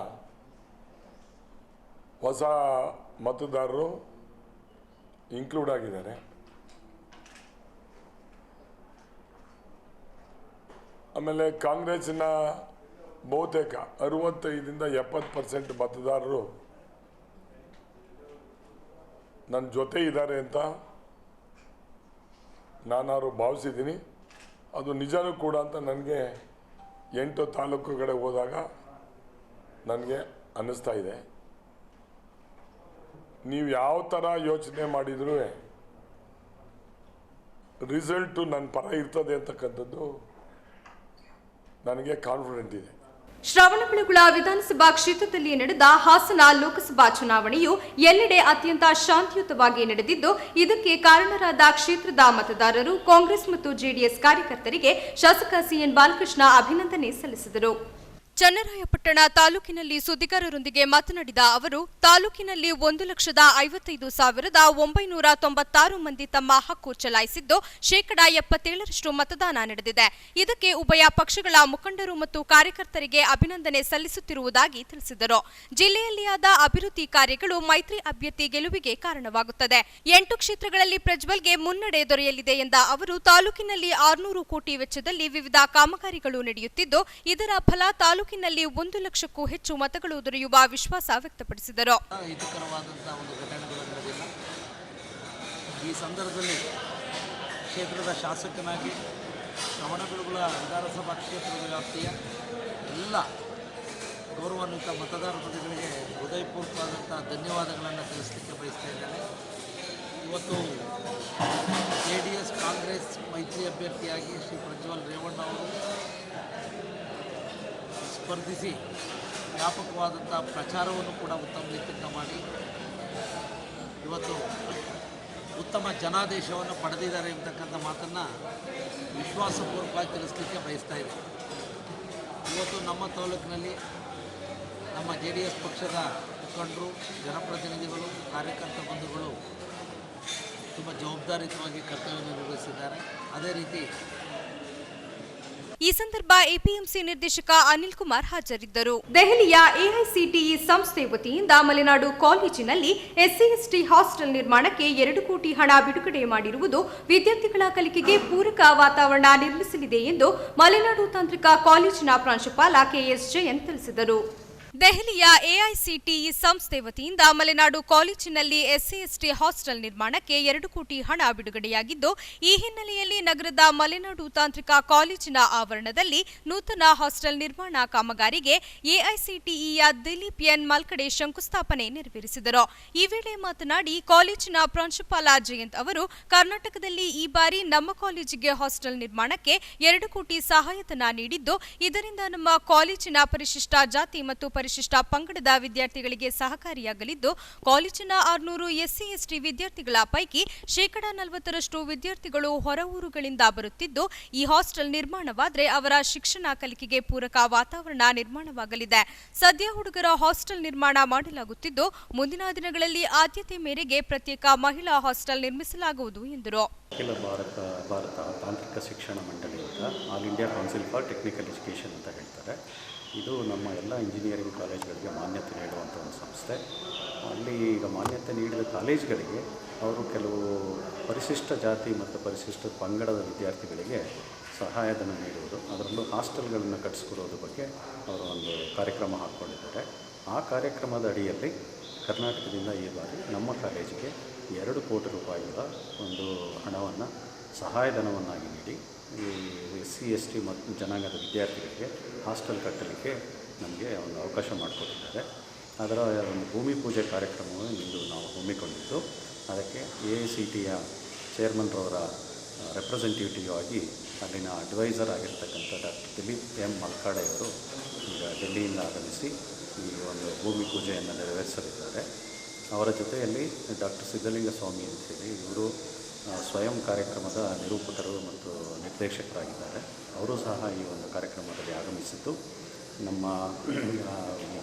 ಹೊಸ ಮತದಾರರು ಇನ್ಕ್ಲೂಡ್ ಆಗಿದ್ದಾರೆ. ಆಮೇಲೆ ಕಾಂಗ್ರೆಸ್ಸಿನ ಬಹುತೇಕ 65ರಿಂದ 70% ಮತದಾರರು ನನ್ನ ಜೊತೆ ಇದ್ದಾರೆ ಅಂತ ನಾನು ಭಾವಿಸಿದ್ದೀನಿ. ಅದು ನಿಜನೂ ಕೂಡ ಅಂತ ನನಗೆ 8 ತಾಲೂಕುಗಳ ಹೋದಾಗ ನನಗೆ ಅನ್ನಿಸ್ತಾ ಇದೆ. ನೀವು ಯಾವ ಥರ ಯೋಚನೆ ಮಾಡಿದರೂ ರಿಸಲ್ಟು ನನ್ನ ಪರ ಇರ್ತದೆ ಅಂತಕ್ಕಂಥದ್ದು ನನಗೆ ಕಾನ್ಫಿಡೆಂಟ್ ಇದೆ. ಶ್ರವಣಬೆಳಗೊಳ ವಿಧಾನಸಭಾ ಕ್ಷೇತ್ರದಲ್ಲಿ ನಡೆದ ಹಾಸನ ಲೋಕಸಭಾ ಚುನಾವಣೆಯು ಎಲ್ಲೆಡೆ ಅತ್ಯಂತ ಶಾಂತಿಯುತವಾಗಿ ನಡೆದಿದ್ದು, ಇದಕ್ಕೆ ಕಾರಣರಾದ ಕ್ಷೇತ್ರದ ಮತದಾರರು, ಕಾಂಗ್ರೆಸ್ ಮತ್ತು ಜೆಡಿಎಸ್ ಕಾರ್ಯಕರ್ತರಿಗೆ ಶಾಸಕ CN ಬಾಲಕೃಷ್ಣ ಅಭಿನಂದನೆ ಸಲ್ಲಿಸಿದರು. ಚನ್ನರಾಯಪಟ್ಟಣ ತಾಲೂಕಿನಲ್ಲಿ ಸುದ್ದಿಗಾರರೊಂದಿಗೆ ಮಾತನಾಡಿದ ಅವರು, ತಾಲೂಕಿನಲ್ಲಿ 1,50,996 ಮಂದಿ ತಮ್ಮ ಹಕ್ಕು ಚಲಾಯಿಸಿದ್ದು, ಶೇಕಡಾ 77ರಷ್ಟು ಮತದಾನ ನಡೆದಿದೆ. ಇದಕ್ಕೆ ಉಭಯ ಪಕ್ಷಗಳ ಮುಖಂಡರು ಮತ್ತು ಕಾರ್ಯಕರ್ತರಿಗೆ ಅಭಿನಂದನೆ ಸಲ್ಲಿಸುತ್ತಿರುವುದಾಗಿ ತಿಳಿಸಿದರು. ಜಿಲ್ಲೆಯಲ್ಲಿ ಆದ ಅಭಿವೃದ್ಧಿ ಕಾರ್ಯಗಳು ಮೈತ್ರಿ ಅಭ್ಯರ್ಥಿ ಗೆಲುವಿಗೆ ಕಾರಣವಾಗುತ್ತದೆ. 8 ಕ್ಷೇತ್ರಗಳಲ್ಲಿ ಪ್ರಜ್ವಲ್ಗೆ ಮುನ್ನಡೆ ದೊರೆಯಲಿದೆ ಎಂದ ಅವರು, ತಾಲೂಕಿನಲ್ಲಿ 600 ಕೋಟಿ ವೆಚ್ಚದಲ್ಲಿ ವಿವಿಧ ಕಾಮಗಾರಿಗಳು ನಡೆಯುತ್ತಿದ್ದು, ಇದರ ಫಲ ತಾಲೂಕಿನಲ್ಲಿ 1 ಲಕ್ಷಕ್ಕೂ ಹೆಚ್ಚು ಮತಗಳು ದೊರೆಯುವ ವಿಶ್ವಾಸ ವ್ಯಕ್ತಪಡಿಸಿದರು. ಹಿತಕರವಾದಂತಹ ಒಂದು ಘಟನೆಗಳು ನಡೆದಿಲ್ಲ. ಈ ಸಂದರ್ಭದಲ್ಲಿ ಕ್ಷೇತ್ರದ ಶಾಸಕನಾಗಿ ಶ್ರವಣಬೆಳಗೊಳ ವಿಧಾನಸಭಾ ಕ್ಷೇತ್ರದ ವ್ಯಾಪ್ತಿಯ ಎಲ್ಲ ಗೌರವಾನ್ವಿತ ಮತದಾರ ಬಂಧುಗಳಿಗೆ ಹೃದಯಪೂರ್ವಕವಾದಂಥ ಧನ್ಯವಾದಗಳನ್ನು ತಿಳಿಸಲಿಕ್ಕೆ ಬಯಸ್ತಾ ಇದ್ದೇನೆ. ಇವತ್ತು JDS ಕಾಂಗ್ರೆಸ್ ಮೈತ್ರಿ ಅಭ್ಯರ್ಥಿಯಾಗಿ ಶ್ರೀ ಪ್ರಜ್ವಲ್ ರೇವಣ್ಣ ಅವರು ಸ್ಪರ್ಧಿಸಿ ವ್ಯಾಪಕವಾದಂಥ ಪ್ರಚಾರವನ್ನು ಕೂಡ ಉತ್ತಮ ರೀತಿಯಿಂದ ಮಾಡಿ ಇವತ್ತು ಉತ್ತಮ ಜನಾದೇಶವನ್ನು ಪಡೆದಿದ್ದಾರೆ ಎಂಬತಕ್ಕಂಥ ಮಾತನ್ನು ವಿಶ್ವಾಸಪೂರ್ವಕವಾಗಿ ತಿಳಿಸಲಿಕ್ಕೆ ಬಯಸ್ತಾ ಇದ್ದಾರೆ. ಇವತ್ತು ನಮ್ಮ ತಾಲೂಕಿನಲ್ಲಿ ನಮ್ಮ JDS ಪಕ್ಷದ ಮುಖಂಡರು, ಜನಪ್ರತಿನಿಧಿಗಳು, ಕಾರ್ಯಕರ್ತ ಬಂಧುಗಳು ತುಂಬ ಜವಾಬ್ದಾರಿಯುತವಾಗಿ ಕರ್ತವ್ಯವನ್ನು ನಿರ್ವಹಿಸಿದ್ದಾರೆ. ಅದೇ ರೀತಿ ಈ ಸಂದರ್ಭ ಎಪಿಎಂಸಿ ನಿರ್ದೇಶಕ ಅನಿಲ್ ಕುಮಾರ್ ಹಾಜರಿದ್ದರು. ದೆಹಲಿಯ ಎಐಸಿಟಿಇ ಸಂಸ್ಥೆ ವತಿಯಿಂದ ಮಲೆನಾಡು ಕಾಲೇಜಿನಲ್ಲಿ ಎಸ್ಸಿ/ಎಸ್ಟಿ ಹಾಸ್ಟೆಲ್ ನಿರ್ಮಾಣಕ್ಕೆ 2 ಕೋಟಿ ಹಣ ಬಿಡುಗಡೆ ಮಾಡಿರುವುದು ವಿದ್ಯಾರ್ಥಿಗಳ ಕಲಿಕೆಗೆ ಪೂರಕ ವಾತಾವರಣ ನಿರ್ಮಿಸಲಿದೆ ಎಂದು ಮಲೆನಾಡು ತಾಂತ್ರಿಕ ಕಾಲೇಜಿನ ಪ್ರಾಂಶುಪಾಲ ಕೆಎಸ್ ಜಯಂತ್ ತಿಳಿಸಿದರು. ದೆಹಲಿಯ ಎಐಸಿಟಿಇ ಸಂಸ್ಥೆ ವತಿಯಿಂದ ಮಲೆನಾಡು ಕಾಲೇಜಿನಲ್ಲಿ ಎಸ್ಸಿ/ಎಸ್ಟಿ ಹಾಸ್ಟೆಲ್ ನಿರ್ಮಾಣಕ್ಕೆ 2 ಕೋಟಿ ಹಣ ಬಿಡುಗಡೆಯಾಗಿದ್ದು, ಈ ಹಿನ್ನೆಲೆಯಲ್ಲಿ ನಗರದ ಮಲೆನಾಡು ತಾಂತ್ರಿಕ ಕಾಲೇಜಿನ ಆವರಣದಲ್ಲಿ ನೂತನ ಹಾಸ್ಟೆಲ್ ನಿರ್ಮಾಣ ಕಾಮಗಾರಿಗೆ ಎಐಸಿಟಿಇಯ ದಿಲೀಪ್ ಎನ್ ಮಲ್ಕಡೆ ಶಂಕುಸ್ಥಾಪನೆ ನೆರವೇರಿಸಿದರು. ಈ ವೇಳೆ ಮಾತನಾಡಿ ಕಾಲೇಜಿನ ಪ್ರಾಂಶುಪಾಲ ಜಯಂತ್ ಅವರು, ಕರ್ನಾಟಕದಲ್ಲಿ ಈ ಬಾರಿ ನಮ್ಮ ಕಾಲೇಜಿಗೆ ಹಾಸ್ಟೆಲ್ ನಿರ್ಮಾಣಕ್ಕೆ 2 ಕೋಟಿ ಸಹಾಯಧನ ನೀಡಿದ್ದು, ಇದರಿಂದ ನಮ್ಮ ಕಾಲೇಜಿನ ಪರಿಶಿಷ್ಟ ಜಾತಿ ಮತ್ತು ಪರಿಶಿಷ್ಟ ಪಂಗಡದ ವಿದ್ಯಾರ್ಥಿಗಳಿಗೆ ಸಹಕಾರಿಯಾಗಲಿದ್ದು, ಕಾಲೇಜಿನ 600 ಎಸ್ಸಿ/ಎಸ್ಟಿ ವಿದ್ಯಾರ್ಥಿಗಳ ಪೈಕಿ 40% ವಿದ್ಯಾರ್ಥಿಗಳು ಹೊರ ಊರುಗಳಿಂದ ಬರುತ್ತಿದ್ದು, ಈ ಹಾಸ್ಟೆಲ್ ನಿರ್ಮಾಣವಾದರೆ ಅವರ ಶಿಕ್ಷಣ ಕಲಿಕೆಗೆ ಪೂರಕ ವಾತಾವರಣ ನಿರ್ಮಾಣವಾಗಲಿದೆ. ಸದ್ಯ ಹುಡುಗರ ಹಾಸ್ಟೆಲ್ ನಿರ್ಮಾಣ ಮಾಡಲಾಗುತ್ತಿದ್ದು, ಮುಂದಿನ ದಿನಗಳಲ್ಲಿ ಆದ್ಯತೆ ಮೇರೆಗೆ ಪ್ರತ್ಯೇಕ ಮಹಿಳಾ ಹಾಸ್ಟೆಲ್ ನಿರ್ಮಿಸಲಾಗುವುದು ಎಂದರು. ಅಖಿಲ ಭಾರತ ತಾಂತ್ರಿಕ ಶಿಕ್ಷಣ ಮಂಡಳಿ ಅಂತ, all India council for technical education ಅಂತ ಹೇಳ್ತಾರೆ. ಇದು ನಮ್ಮ ಎಲ್ಲ ಇಂಜಿನಿಯರಿಂಗ್ ಕಾಲೇಜ್ಗಳಿಗೆ ಮಾನ್ಯತೆ ನೀಡುವಂಥ ಒಂದು ಸಂಸ್ಥೆ. ಅಲ್ಲಿ ಈಗ ಮಾನ್ಯತೆ ನೀಡಿದ ಕಾಲೇಜ್ಗಳಿಗೆ ಅವರು ಕೆಲವು ಪರಿಶಿಷ್ಟ ಜಾತಿ ಮತ್ತು ಪರಿಶಿಷ್ಟ ಪಂಗಡದ ವಿದ್ಯಾರ್ಥಿಗಳಿಗೆ ಸಹಾಯಧನ ನೀಡುವುದು, ಅದರಲ್ಲೂ ಹಾಸ್ಟೆಲ್ಗಳನ್ನು ಕಟ್ಟಿಸ್ಕೊಡೋದ್ರ ಬಗ್ಗೆ ಅವರು ಒಂದು ಕಾರ್ಯಕ್ರಮ ಹಾಕ್ಕೊಂಡಿದ್ದಾರೆ. ಆ ಕಾರ್ಯಕ್ರಮದ ಅಡಿಯಲ್ಲಿ ಕರ್ನಾಟಕದಿಂದ ಈ ಬಾರಿ ನಮ್ಮ ಕಾಲೇಜಿಗೆ 2 ಕೋಟಿ ರೂಪಾಯಿಗಳ ಒಂದು ಹಣವನ್ನು ಸಹಾಯಧನವನ್ನಾಗಿ ನೀಡಿ ಈ ಎಸ್ಸಿ/ಎಸ್ಟಿ ಮತ್ತು ಜನಾಂಗದ ವಿದ್ಯಾರ್ಥಿಗಳಿಗೆ ಹಾಸ್ಟೆಲ್ ಕಟ್ಟಲಿಕ್ಕೆ ನಮಗೆ ಒಂದು ಅವಕಾಶ ಮಾಡಿಕೊಟ್ಟಿದ್ದಾರೆ. ಅದರ ಒಂದು ಭೂಮಿ ಪೂಜೆ ಕಾರ್ಯಕ್ರಮವನ್ನು ಇಂದು ನಾವು ಹಮ್ಮಿಕೊಂಡಿದ್ದು, ಅದಕ್ಕೆ ಎಐಸಿಟಿಯ ಚೇರ್ಮನ್ರವರ ರೆಪ್ರೆಸೆಂಟೇಟಿವ್ ಆಗಿ ಅಲ್ಲಿನ ಅಡ್ವೈಸರ್ ಆಗಿರ್ತಕ್ಕಂಥ ಡಾಕ್ಟರ್ ದಿಲೀಪ್ ಎಂ ಮಲ್ಕಾಡೆ ಅವರು ಈಗ ಡೆಲ್ಲಿಯಿಂದ ಆಗಮಿಸಿ ಈ ಒಂದು ಭೂಮಿ ಪೂಜೆಯನ್ನು ನೆರವೇರಿಸಲಿದ್ದಾರೆ. ಅವರ ಜೊತೆಯಲ್ಲಿ ಡಾಕ್ಟರ್ ಸಿದ್ಧಲಿಂಗ ಸ್ವಾಮಿ ಅಂತೇಳಿ ಇವರು ಸ್ವಯಂ ಕಾರ್ಯಕ್ರಮದ ನಿರೂಪಕರು ಮತ್ತು ನಿರ್ದೇಶಕರಾಗಿದ್ದಾರೆ. ಅವರು ಸಹ ಈ ಒಂದು ಕಾರ್ಯಕ್ರಮದಲ್ಲಿ ಆಗಮಿಸಿದ್ದು ನಮ್ಮ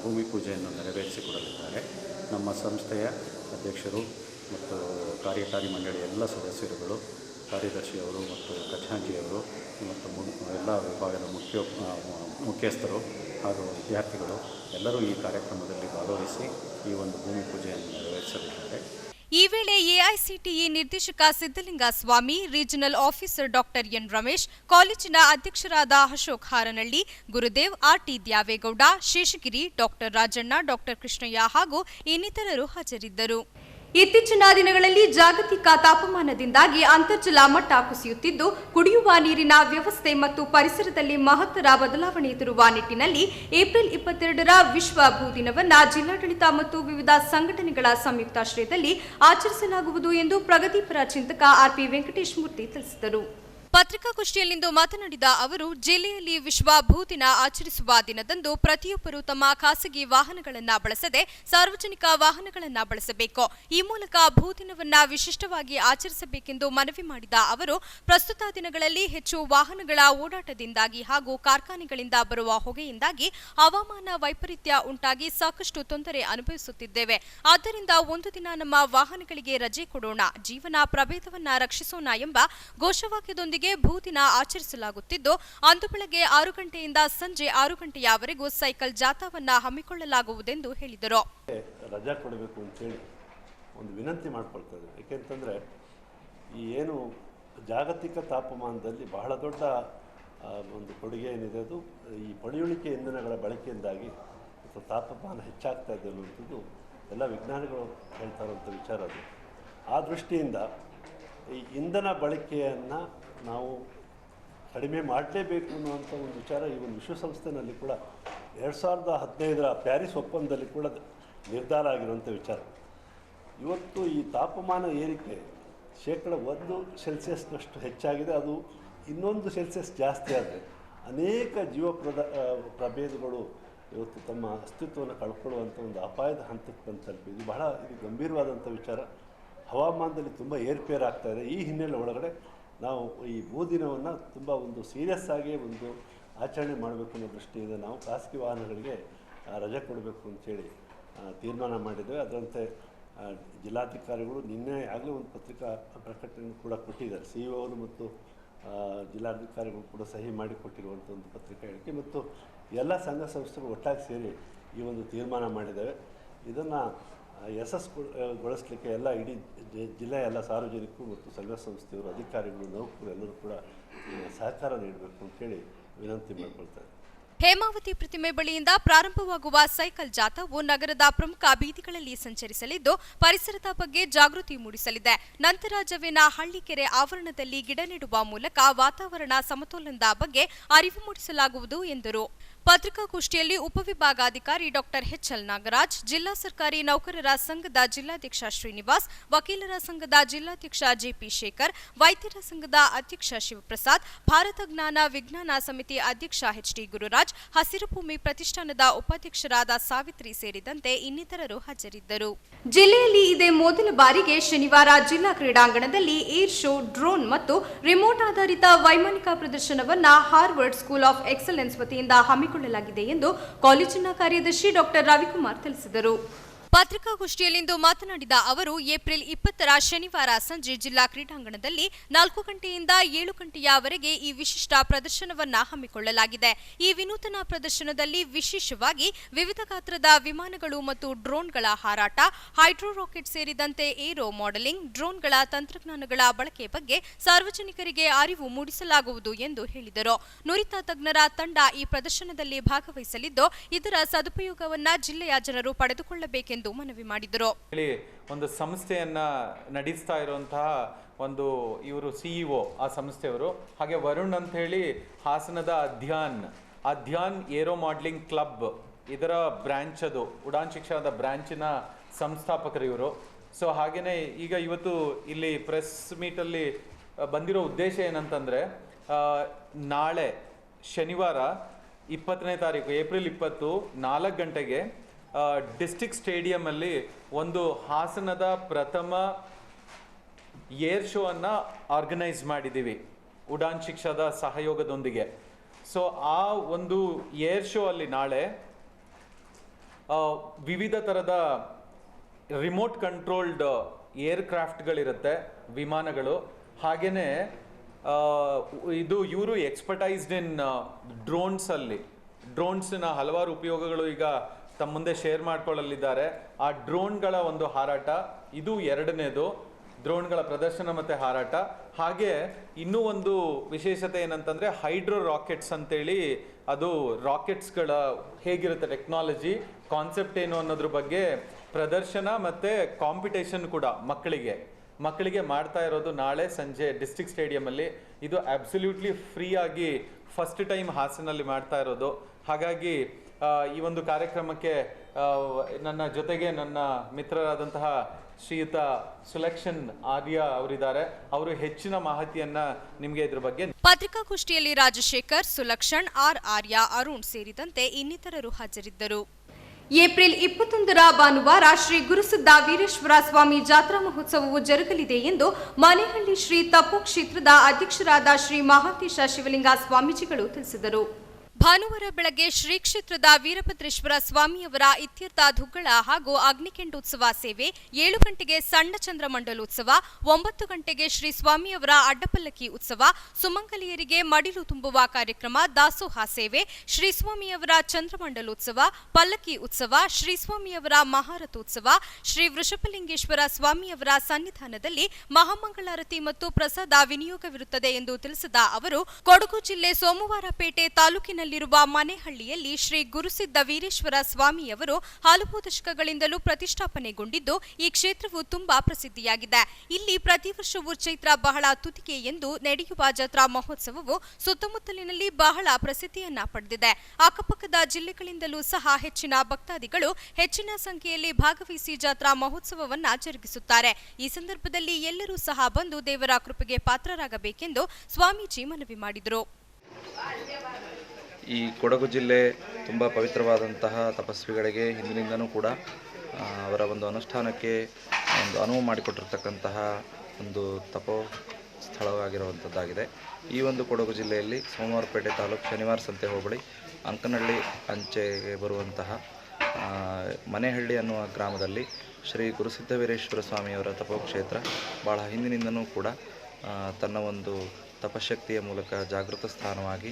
ಭೂಮಿ ಪೂಜೆಯನ್ನು ನೆರವೇರಿಸಿಕೊಡಲಿದ್ದಾರೆ. ನಮ್ಮ ಸಂಸ್ಥೆಯ ಅಧ್ಯಕ್ಷರು ಮತ್ತು ಕಾರ್ಯಕಾರಿ ಮಂಡಳಿಯ ಎಲ್ಲ ಸದಸ್ಯರುಗಳು, ಕಾರ್ಯದರ್ಶಿಯವರು ಮತ್ತು ಖಜಾಂಚಿಯವರು ಮತ್ತು ಎಲ್ಲ ವಿಭಾಗದ ಮುಖ್ಯಸ್ಥರು ಹಾಗೂ ವಿದ್ಯಾರ್ಥಿಗಳು ಎಲ್ಲರೂ ಈ ಕಾರ್ಯಕ್ರಮದಲ್ಲಿ ಭಾಗವಹಿಸಿ ಈ ಒಂದು ಭೂಮಿ ಪೂಜೆಯನ್ನು ನೆರವೇರಿಸಲಿದ್ದಾರೆ. ಈ ವೇಳೆ ಎಐಸಿಟಿಇ ನಿರ್ದೇಶಕ Siddalinga Swamy, regional officer doctor N Ramesh, ಕಾಲೇಜಿನ ಅಧ್ಯಕ್ಷರಾದ Ashok Haranahalli, Gurudev, RT Dyavegowda, Seshagiri, doctor Rajanna, doctor Krishnaiah ಹಾಗೂ ಇನ್ನಿತರರು ಹಾಜರಿದ್ದರು. ಇತ್ತೀಚಿನ ದಿನಗಳಲ್ಲಿ ಜಾಗತಿಕ ತಾಪಮಾನದಿಂದಾಗಿ ಅಂತರ್ಜಲ ಮಟ್ಟ ಕುಸಿಯುತ್ತಿದ್ದು, ಕುಡಿಯುವ ನೀರಿನ ವ್ಯವಸ್ಥೆ ಮತ್ತು ಪರಿಸರದಲ್ಲಿ ಮಹತ್ತರ ಬದಲಾವಣೆ ತರುವ ನಿಟ್ಟಿನಲ್ಲಿ ಏಪ್ರಿಲ್ 22ರ ವಿಶ್ವ ಭೂ ದಿನವನ್ನು ಜಿಲ್ಲಾಡಳಿತ ಮತ್ತು ವಿವಿಧ ಸಂಘಟನೆಗಳ ಸಂಯುಕ್ತಾಶ್ರಯದಲ್ಲಿ ಆಚರಿಸಲಾಗುವುದು ಎಂದು ಪ್ರಗತಿಪರ ಚಿಂತಕ ಆರ್ಪಿ ವೆಂಕಟೇಶ್ ಮೂರ್ತಿ ತಿಳಿಸಿದರು. ಪತ್ರಿಕಾಗೋಷ್ಠಿಯಲ್ಲಿಂದು ಮಾತನಾಡಿದ ಅವರು, ಜಿಲ್ಲೆಯಲ್ಲಿ ವಿಶ್ವ ಭೂ ದಿನ ಆಚರಿಸುವ ದಿನದಂದು ಪ್ರತಿಯೊಬ್ಬರು ತಮ್ಮ ಖಾಸಗಿ ವಾಹನಗಳನ್ನು ಬಳಸದೆ ಸಾರ್ವಜನಿಕ ವಾಹನಗಳನ್ನು ಬಳಸಬೇಕು. ಈ ಮೂಲಕ ಭೂ ದಿನವನ್ನು ವಿಶಿಷ್ಟವಾಗಿ ಆಚರಿಸಬೇಕೆಂದು ಮನವಿ ಮಾಡಿದ ಅವರು, ಪ್ರಸ್ತುತ ದಿನಗಳಲ್ಲಿ ಹೆಚ್ಚು ವಾಹನಗಳ ಓಡಾಟದಿಂದಾಗಿ ಹಾಗೂ ಕಾರ್ಖಾನೆಗಳಿಂದ ಬರುವ ಹೊಗೆಯಿಂದಾಗಿ ಹವಾಮಾನ ವೈಪರೀತ್ಯ ಉಂಟಾಗಿ ಸಾಕಷ್ಟು ತೊಂದರೆ ಅನುಭವಿಸುತ್ತಿದ್ದೇವೆ. ಆದ್ದರಿಂದ ಒಂದು ದಿನ ನಮ್ಮ ವಾಹನಗಳಿಗೆ ರಜೆ ಕೊಡೋಣ, ಜೀವನ ಪ್ರಭೇದವನ್ನ ರಕ್ಷಿಸೋಣ ಎಂಬ ಘೋಷವಾಕ್ಯದೊಂದಿಗೆ ಭೂ ದಿನ ಆಚರಿಸಲಾಗುತ್ತಿದ್ದು, ಅಂದು ಬೆಳಗ್ಗೆ 6 ಗಂಟೆಯಿಂದ ಸಂಜೆ 6 ಗಂಟೆಯವರೆಗೂ ಸೈಕಲ್ ಜಾಥಾವನ್ನ ಹಮ್ಮಿಕೊಳ್ಳಲಾಗುವುದೆಂದು ಹೇಳಿದರು. ರಜಾ ಕೊಡಬೇಕು ಅಂತೇಳಿ ಒಂದು ವಿನಂತಿ ಮಾಡ್ಕೊಳ್ತಾರೆ. ಏಕೆಂತಂದರೆ ಈ ಏನು ಜಾಗತಿಕ ತಾಪಮಾನದಲ್ಲಿ ಬಹಳ ದೊಡ್ಡ ಒಂದು ಕೊಡುಗೆ ಏನಿದೆ, ಅದು ಈ ಪಳೆಯುಳಿಕೆ ಇಂಧನಗಳ ಬಳಕೆಯಿಂದಾಗಿ ತಾಪಮಾನ ಹೆಚ್ಚಾಗ್ತಾ ಇದೆ ಅನ್ನುವಂಥದ್ದು ಎಲ್ಲ ವಿಜ್ಞಾನಿಗಳು ಹೇಳ್ತಾ ಇರುವಂಥ ವಿಚಾರ. ಅದು ಆ ದೃಷ್ಟಿಯಿಂದ ಈ ಇಂಧನ ಬಳಕೆಯನ್ನು ನಾವು ಕಡಿಮೆ ಮಾಡಲೇಬೇಕು ಅನ್ನುವಂಥ ಒಂದು ವಿಚಾರ ಈ ಒಂದು ವಿಶ್ವಸಂಸ್ಥೆಯಲ್ಲಿ ಕೂಡ 2015ರ ಪ್ಯಾರಿಸ್ ಒಪ್ಪಂದದಲ್ಲಿ ಕೂಡ ನಿರ್ಧಾರ ಆಗಿರುವಂಥ ವಿಚಾರ. ಇವತ್ತು ಈ ತಾಪಮಾನ ಏರಿಕೆ -1 ಹೆಚ್ಚಾಗಿದೆ. ಅದು 1 ಸೆಲ್ಸಿಯಸ್ ಜಾಸ್ತಿ ಆದರೆ ಅನೇಕ ಪ್ರಭೇದಗಳು ಇವತ್ತು ತಮ್ಮ ಅಸ್ತಿತ್ವವನ್ನು ಕಳ್ಕೊಳ್ಳುವಂಥ ಒಂದು ಅಪಾಯದ ಹಂತಕ್ಕೆ ಬಂದು ತಲುಪಿದೆ. ಇದು ಗಂಭೀರವಾದಂಥ ವಿಚಾರ. ಹವಾಮಾನದಲ್ಲಿ ತುಂಬ ಏರ್ಪೇರ್ ಆಗ್ತಾಯಿದೆ. ಈ ಹಿನ್ನೆಲೆ ಒಳಗಡೆ ನಾವು ಈ ಭೂ ದಿನವನ್ನು ತುಂಬ ಒಂದು ಸೀರಿಯಸ್ ಆಗಿ ಒಂದು ಆಚರಣೆ ಮಾಡಬೇಕು ಅನ್ನೋ ದೃಷ್ಟಿಯಿಂದ ನಾವು ಖಾಸಗಿ ವಾಹನಗಳಿಗೆ ರಜೆ ಕೊಡಬೇಕು ಅಂತೇಳಿ ತೀರ್ಮಾನ ಮಾಡಿದ್ದೇವೆ. ಅದರಂತೆ ಜಿಲ್ಲಾಧಿಕಾರಿಗಳು ನಿನ್ನೆ ಆಗಲೇ ಒಂದು ಪತ್ರಿಕಾ ಪ್ರಕಟಣೆ ಕೂಡ ಕೊಟ್ಟಿದ್ದಾರೆ. CEO ಮತ್ತು ಜಿಲ್ಲಾಧಿಕಾರಿಗಳು ಕೂಡ ಸಹಿ ಮಾಡಿಕೊಟ್ಟಿರುವಂಥ ಒಂದು ಪತ್ರಿಕಾ ಹೇಳಿಕೆ ಮತ್ತು ಎಲ್ಲ ಸಂಘ ಸಂಸ್ಥೆಗಳು ಒಟ್ಟಾಗಿ ಸೇರಿ ಈ ಒಂದು ತೀರ್ಮಾನ ಮಾಡಿದ್ದೇವೆ. ಇದನ್ನು ಯಶಸ್ಸುಗೊಳಿಸಲಿಕ್ಕೆ ಎಲ್ಲ ಇಡೀ ಜಿಲ್ಲೆಯ ಎಲ್ಲ ಸಾರ್ವಜನಿಕರು ಮತ್ತು ಸಂಘ ಸಂಸ್ಥೆಯವರು, ಅಧಿಕಾರಿಗಳು, ನೌಕರರು ಎಲ್ಲರೂ ಕೂಡ ಸಹಕಾರ ನೀಡಬೇಕು ಅಂತೇಳಿ ವಿನಂತಿ ಮಾಡಿಕೊಳ್ತಾರೆ. ಹೇಮಾವತಿ ಪ್ರತಿಮೆ ಬಳಿಯಿಂದ ಪ್ರಾರಂಭವಾಗುವ ಸೈಕಲ್ ಜಾಥಾವು ನಗರದ ಪ್ರಮುಖ ಬೀದಿಗಳಲ್ಲಿ ಸಂಚರಿಸಲಿದ್ದು ಪರಿಸರದ ಬಗ್ಗೆ ಜಾಗೃತಿ ಮೂಡಿಸಲಿದೆ. ನಂತರ ಜವೇನ ಹಳ್ಳಿಕೆರೆ ಆವರಣದಲ್ಲಿ ಗಿಡ ನೆಡುವ ಮೂಲಕ ವಾತಾವರಣ ಸಮತೋಲನದ ಬಗ್ಗೆ ಅರಿವು ಮೂಡಿಸಲಾಗುವುದು ಎಂದರು. ಪತ್ರಿಕಾಗೋಷ್ಠಿಯಲ್ಲಿ ಉಪವಿಭಾಗಾಧಿಕಾರಿ ಡಾಕ್ಟರ್ ಎಚ್ಎಲ್ ನಾಗರಾಜ್, ಜಿಲ್ಲಾ ಸರ್ಕಾರಿ ನೌಕರರ ಸಂಘದ ಜಿಲ್ಲಾಧ್ಯಕ್ಷ ಶ್ರೀನಿವಾಸ್, ವಕೀಲರ ಸಂಘದ ಜಿಲ್ಲಾಧ್ಯಕ್ಷ ಜೆಪಿ ಶೇಖರ್, ವೈದ್ಯರ ಸಂಘದ ಅಧ್ಯಕ್ಷ ಶಿವಪ್ರಸಾದ್, ಭಾರತ ಜ್ಞಾನ ವಿಜ್ಞಾನ ಸಮಿತಿ ಅಧ್ಯಕ್ಷ ಎಚ್ಡಿ ಗುರುರಾಜ್, ಹಸಿರು ಭೂಮಿ ಪ್ರತಿಷ್ಠಾನದ ಉಪಾಧ್ಯಕ್ಷರಾದ ಸಾವಿತ್ರಿ ಸೇರಿದಂತೆ ಇನ್ನಿತರರು ಹಾಜರಿದ್ದರು. ಜಿಲ್ಲೆಯಲ್ಲಿ ಇದೇ ಮೊದಲ ಬಾರಿಗೆ ಶನಿವಾರ ಜಿಲ್ಲಾ ಕ್ರೀಡಾಂಗಣದಲ್ಲಿ ಏರ್ ಶೋ, ಡ್ರೋನ್ ಮತ್ತು ರಿಮೋಟ್ ಆಧಾರಿತ ವೈಮಾನಿಕ ಪ್ರದರ್ಶನವನ್ನು ಹಾರ್ವರ್ಡ್ ಸ್ಕೂಲ್ ಆಫ್ ಎಕ್ಸಲೆನ್ಸ್ ವತಿಯಿಂದ ಹಮ್ಮಿಕೊಳ್ಳಲಾಗಿದೆ ಎಂದು ಕಾಲೇಜಿನ ಕಾರ್ಯದರ್ಶಿ ಡಾಕ್ಟರ್ ರವಿಕುಮಾರ್ ತಿಳಿಸಿದರು. ಪತ್ರಿಕಾಗೋಷ್ಠಿಯಲ್ಲಿಂದು ಮಾತನಾಡಿದ ಅವರು, ಏಪ್ರಿಲ್ 20ರ ಶನಿವಾರ ಸಂಜೆ ಜಿಲ್ಲಾ ಕ್ರೀಡಾಂಗಣದಲ್ಲಿ 4 ಗಂಟೆಯಿಂದ 7 ಗಂಟೆಯವರೆಗೆ ಈ ವಿಶಿಷ್ಟ ಪ್ರದರ್ಶನವನ್ನು ಹಮ್ಮಿಕೊಳ್ಳಲಾಗಿದೆ. ಈ ವಿನೂತನ ಪ್ರದರ್ಶನದಲ್ಲಿ ವಿಶೇಷವಾಗಿ ವಿವಿಧ ಗಾತ್ರದ ವಿಮಾನಗಳು ಮತ್ತು ಡ್ರೋನ್ಗಳ ಹಾರಾಟ, ಹೈಡ್ರೋ ರಾಕೆಟ್ ಸೇರಿದಂತೆ ಏರೋ ಮಾಡೆಲಿಂಗ್, ಡ್ರೋನ್ಗಳ ತಂತ್ರಜ್ಞಾನಗಳ ಬಳಕೆ ಬಗ್ಗೆ ಸಾರ್ವಜನಿಕರಿಗೆ ಅರಿವು ಮೂಡಿಸಲಾಗುವುದು ಎಂದು ಹೇಳಿದರು. ನುರಿತ ತಜ್ಞರ ತಂಡ ಈ ಪ್ರದರ್ಶನದಲ್ಲಿ ಭಾಗವಹಿಸಲಿದ್ದು, ಇದರ ಸದುಪಯೋಗವನ್ನು ಜಿಲ್ಲೆಯ ಜನರು ಪಡೆದುಕೊಳ್ಳಬೇಕೆಂದು ಮನವಿ ಮಾಡಿದರು. ಒಂದು ಸಂಸ್ಥೆಯನ್ನ ನಡೆಸ್ತಾ ಇರುವಂತಹ ಒಂದು ಇವರು ಸಿಇಒ ಆ ಸಂಸ್ಥೆಯವರು, ಹಾಗೆ ವರುಣ್ ಅಂತ ಹೇಳಿ ಹಾಸನದ ಅಧ್ಯಾನ್ ಏರೋ ಮಾಡಲಿಂಗ್ ಕ್ಲಬ್ ಇದರ ಬ್ರಾಂಚ್, ಅದು ಉಡಾನ್ ಶಿಕ್ಷಣದ ಬ್ರಾಂಚಿನ ಸಂಸ್ಥಾಪಕರು ಇವರು. ಸೊ ಹಾಗೇನೆ ಈಗ ಇವತ್ತು ಇಲ್ಲಿ ಪ್ರೆಸ್ ಮೀಟಲ್ಲಿ ಬಂದಿರೋ ಉದ್ದೇಶ ಏನಂತಂದ್ರೆ, ನಾಳೆ ಶನಿವಾರ 20ನೇ ತಾರೀಕು ಏಪ್ರಿಲ್ 20 4 ಗಂಟೆಗೆ ಡಿಸ್ಟ್ರಿಕ್ಟ್ ಸ್ಟೇಡಿಯಂ ಅಲ್ಲಿ ಒಂದು ಹಾಸನದ ಪ್ರಥಮ ಏರ್ ಶೋ ಅನ್ನ ಆರ್ಗನೈಸ್ ಮಾಡಿದ್ದೀವಿ ಉಡಾನ್ ಶಿಕ್ಷಣದ ಸಹಯೋಗದೊಂದಿಗೆ. ಸೊ ಆ ಒಂದು ಏರ್ ಶೋ ಅಲ್ಲಿ ನಾಳೆ ವಿವಿಧ ಥರದ ರಿಮೋಟ್ ಕಂಟ್ರೋಲ್ಡ್ ಏರ್ಕ್ರಾಫ್ಟ್ಗಳಿರುತ್ತೆ, ವಿಮಾನಗಳು. ಹಾಗೇನೆ ಇವರು ಎಕ್ಸ್ಪರ್ಟೈಸ್ಡ್ ಇನ್ ಡ್ರೋನ್ಸ್ನ ಹಲವಾರು ಉಪಯೋಗಗಳು ಈಗ ತಮ್ಮ ಮುಂದೆ ಶೇರ್ ಮಾಡ್ಕೊಳ್ಳಲಿದ್ದಾರೆ. ಆ ಡ್ರೋನ್ಗಳ ಒಂದು ಹಾರಾಟ, ಇದು 2ನೇದು, ಡ್ರೋನ್ಗಳ ಪ್ರದರ್ಶನ ಮತ್ತು ಹಾರಾಟ. ಹಾಗೆ ಇನ್ನೂ ಒಂದು ವಿಶೇಷತೆ ಏನಂತಂದರೆ ಹೈಡ್ರೋ ರಾಕೆಟ್ಸ್ ಅಂತೇಳಿ, ಅದು ರಾಕೆಟ್ಸ್ಗಳ ಹೇಗಿರುತ್ತೆ ಟೆಕ್ನಾಲಜಿ, ಕಾನ್ಸೆಪ್ಟ್ ಏನು ಅನ್ನೋದ್ರ ಬಗ್ಗೆ ಪ್ರದರ್ಶನ ಮತ್ತು ಕಾಂಪಿಟೇಷನ್ ಕೂಡ ಮಕ್ಕಳಿಗೆ ಮಾಡ್ತಾ ಇರೋದು ನಾಳೆ ಸಂಜೆ ಡಿಸ್ಟ್ರಿಕ್ಟ್ ಸ್ಟೇಡಿಯಮಲ್ಲಿ. ಇದು ಅಬ್ಸಲ್ಯೂಟ್ಲಿ ಫ್ರೀ ಆಗಿ ಫಸ್ಟ್ ಟೈಮ್ ಹಾಸನಲ್ಲಿ ಮಾಡ್ತಾ ಇರೋದು. ಹಾಗಾಗಿ ಈ ಒಂದು ಕಾರ್ಯಕ್ರಮಕ್ಕೆ ನನ್ನ ಜೊತೆಗೆ ನನ್ನ ಮಿತ್ರರಾದಂತಹ ಶ್ರೀಯುತ ಸುಲಕ್ಷಣ್ ಆರ್ಯ ಅವರಿದ್ದಾರೆ. ಅವರು ಹೆಚ್ಚಿನ ಮಾಹಿತಿಯನ್ನ ನಿಮಗೆ ಇದ್ರ ಬಗ್ಗೆ. ಪತ್ರಿಕಾಗೋಷ್ಠಿಯಲ್ಲಿ ರಾಜಶೇಖರ್, ಸುಲಕ್ಷಣ್, ಆರ್ಯ, ಅರುಣ್ ಸೇರಿದಂತೆ ಇನ್ನಿತರರು ಹಾಜರಿದ್ದರು. ಏಪ್ರಿಲ್ 21ರ ಭಾನುವಾರ ಶ್ರೀ ಗುರುಸಿದ್ಧ ವೀರೇಶ್ವರ ಸ್ವಾಮಿ ಜಾತ್ರಾ ಮಹೋತ್ಸವವು ಜರುಗಲಿದೆ ಎಂದು ಮನೆಹಳ್ಳಿ ಶ್ರೀ ತಪ್ಪು ಕ್ಷೇತ್ರದ ಅಧ್ಯಕ್ಷರಾದ ಶ್ರೀ ಮಹಾಂತೇಶ ಶಿವಲಿಂಗ ಸ್ವಾಮೀಜಿಗಳು ತಿಳಿಸಿದರು. ಭಾನುವಾರ ಬೆಳಗ್ಗೆ ಶ್ರೀ ಕ್ಷೇತ್ರದ ವೀರಭದ್ರೇಶ್ವರ ಸ್ವಾಮಿಯವರ ಇತ್ಯರ್ಥ ದುಗ್ಗಳ ಹಾಗೂ ಅಗ್ನಿಕೆಂಡೋತ್ಸವ ಸೇವೆ, 7 ಗಂಟೆಗೆ ಸಣ್ಣ ಚಂದ್ರಮಂಡಲೋತ್ಸವ, 9 ಗಂಟೆಗೆ ಶ್ರೀ ಸ್ವಾಮಿಯವರ ಅಡ್ಡಪಲ್ಲಕ್ಕಿ ಉತ್ಸವ, ಸುಮಂಗಲಿಯರಿಗೆ ಮಡಿಲು ತುಂಬುವ ಕಾರ್ಯಕ್ರಮ, ದಾಸೋಹ ಸೇವೆ, ಶ್ರೀ ಸ್ವಾಮಿಯವರ ಚಂದ್ರಮಂಡಲೋತ್ಸವ, ಪಲ್ಲಕ್ಕಿ ಉತ್ಸವ, ಶ್ರೀ ಸ್ವಾಮಿಯವರ ಮಹಾರಥೋತ್ಸವ, ಶ್ರೀ ವೃಷಭಲಿಂಗೇಶ್ವರ ಸ್ವಾಮಿಯವರ ಸನ್ನಿಧಾನದಲ್ಲಿ ಮಹಾಮಂಗಳಾರತಿ ಮತ್ತು ಪ್ರಸಾದ ವಿನಿಯೋಗವಿರುತ್ತದೆ ಎಂದು ತಿಳಿಸಿದ ಅವರು, ಕೊಡಗು ಜಿಲ್ಲೆ ಸೋಮವಾರಪೇಟೆ ತಾಲೂಕಿನಲ್ಲಿ ಮನೆಹಳ್ಳಿಯಲ್ಲಿ ಶ್ರೀ ಗುರುಸಿದ್ಧ ವೀರೇಶ್ವರ ಸ್ವಾಮಿಯವರು ಹಲವು ದಶಕಗಳಿಂದಲೂ ಪ್ರತಿಷ್ಠಾಪನೆಗೊಂಡಿದ್ದು, ಈ ಕ್ಷೇತ್ರವು ತುಂಬಾ ಪ್ರಸಿದ್ಧಿಯಾಗಿದೆ. ಇಲ್ಲಿ ಪ್ರತಿ ವರ್ಷವೂ ಚೈತ್ರ ಬಹಳ ತುದಿಗೆ ಎಂದು ನಡೆಯುವ ಜಾತ್ರಾ ಮಹೋತ್ಸವವು ಸುತ್ತಮುತ್ತಲಿನಲ್ಲಿ ಬಹಳ ಪ್ರಸಿದ್ಧಿಯನ್ನ ಪಡೆದಿದೆ. ಅಕ್ಕಪಕ್ಕದ ಜಿಲ್ಲೆಗಳಿಂದಲೂ ಸಹ ಹೆಚ್ಚಿನ ಭಕ್ತಾದಿಗಳು ಹೆಚ್ಚಿನ ಸಂಖ್ಯೆಯಲ್ಲಿ ಭಾಗವಹಿಸಿ ಜಾತ್ರಾ ಮಹೋತ್ಸವವನ್ನ ಜರುಗಿಸುತ್ತಾರೆ. ಈ ಸಂದರ್ಭದಲ್ಲಿ ಎಲ್ಲರೂ ಸಹ ಬಂದು ದೇವರ ಕೃಪೆಗೆ ಪಾತ್ರರಾಗಬೇಕೆಂದು ಸ್ವಾಮೀಜಿ ಮನವಿ ಮಾಡಿದರು. ಈ ಕೊಡಗು ಜಿಲ್ಲೆ ತುಂಬ ಪವಿತ್ರವಾದಂತಹ ತಪಸ್ವಿಗಳಿಗೆ ಹಿಂದಿನಿಂದನೂ ಕೂಡ ಅವರ ಒಂದು ಅನುಷ್ಠಾನಕ್ಕೆ ಒಂದು ಅನುವು ಮಾಡಿಕೊಟ್ಟಿರ್ತಕ್ಕಂತಹ ಒಂದು ತಪೋ ಸ್ಥಳವಾಗಿರುವಂಥದ್ದಾಗಿದೆ. ಈ ಒಂದು ಕೊಡಗು ಜಿಲ್ಲೆಯಲ್ಲಿ ಸೋಮವಾರಪೇಟೆ ತಾಲೂಕು ಶನಿವಾರ ಸಂತೆ ಹೋಬಳಿ ಅಂಕನಹಳ್ಳಿ ಅಂಚೆಗೆ ಬರುವಂತಹ ಮನೆಹಳ್ಳಿ ಅನ್ನುವ ಗ್ರಾಮದಲ್ಲಿ ಶ್ರೀ ಗುರುಸಿದ್ಧ ವೀರೇಶ್ವರ ಸ್ವಾಮಿಯವರ ತಪೋಕ್ಷೇತ್ರ ಭಾಳ ಹಿಂದಿನಿಂದನೂ ಕೂಡ ತನ್ನ ಒಂದು ತಪಶಕ್ತಿಯ ಮೂಲಕ ಜಾಗೃತ ಸ್ಥಾನವಾಗಿ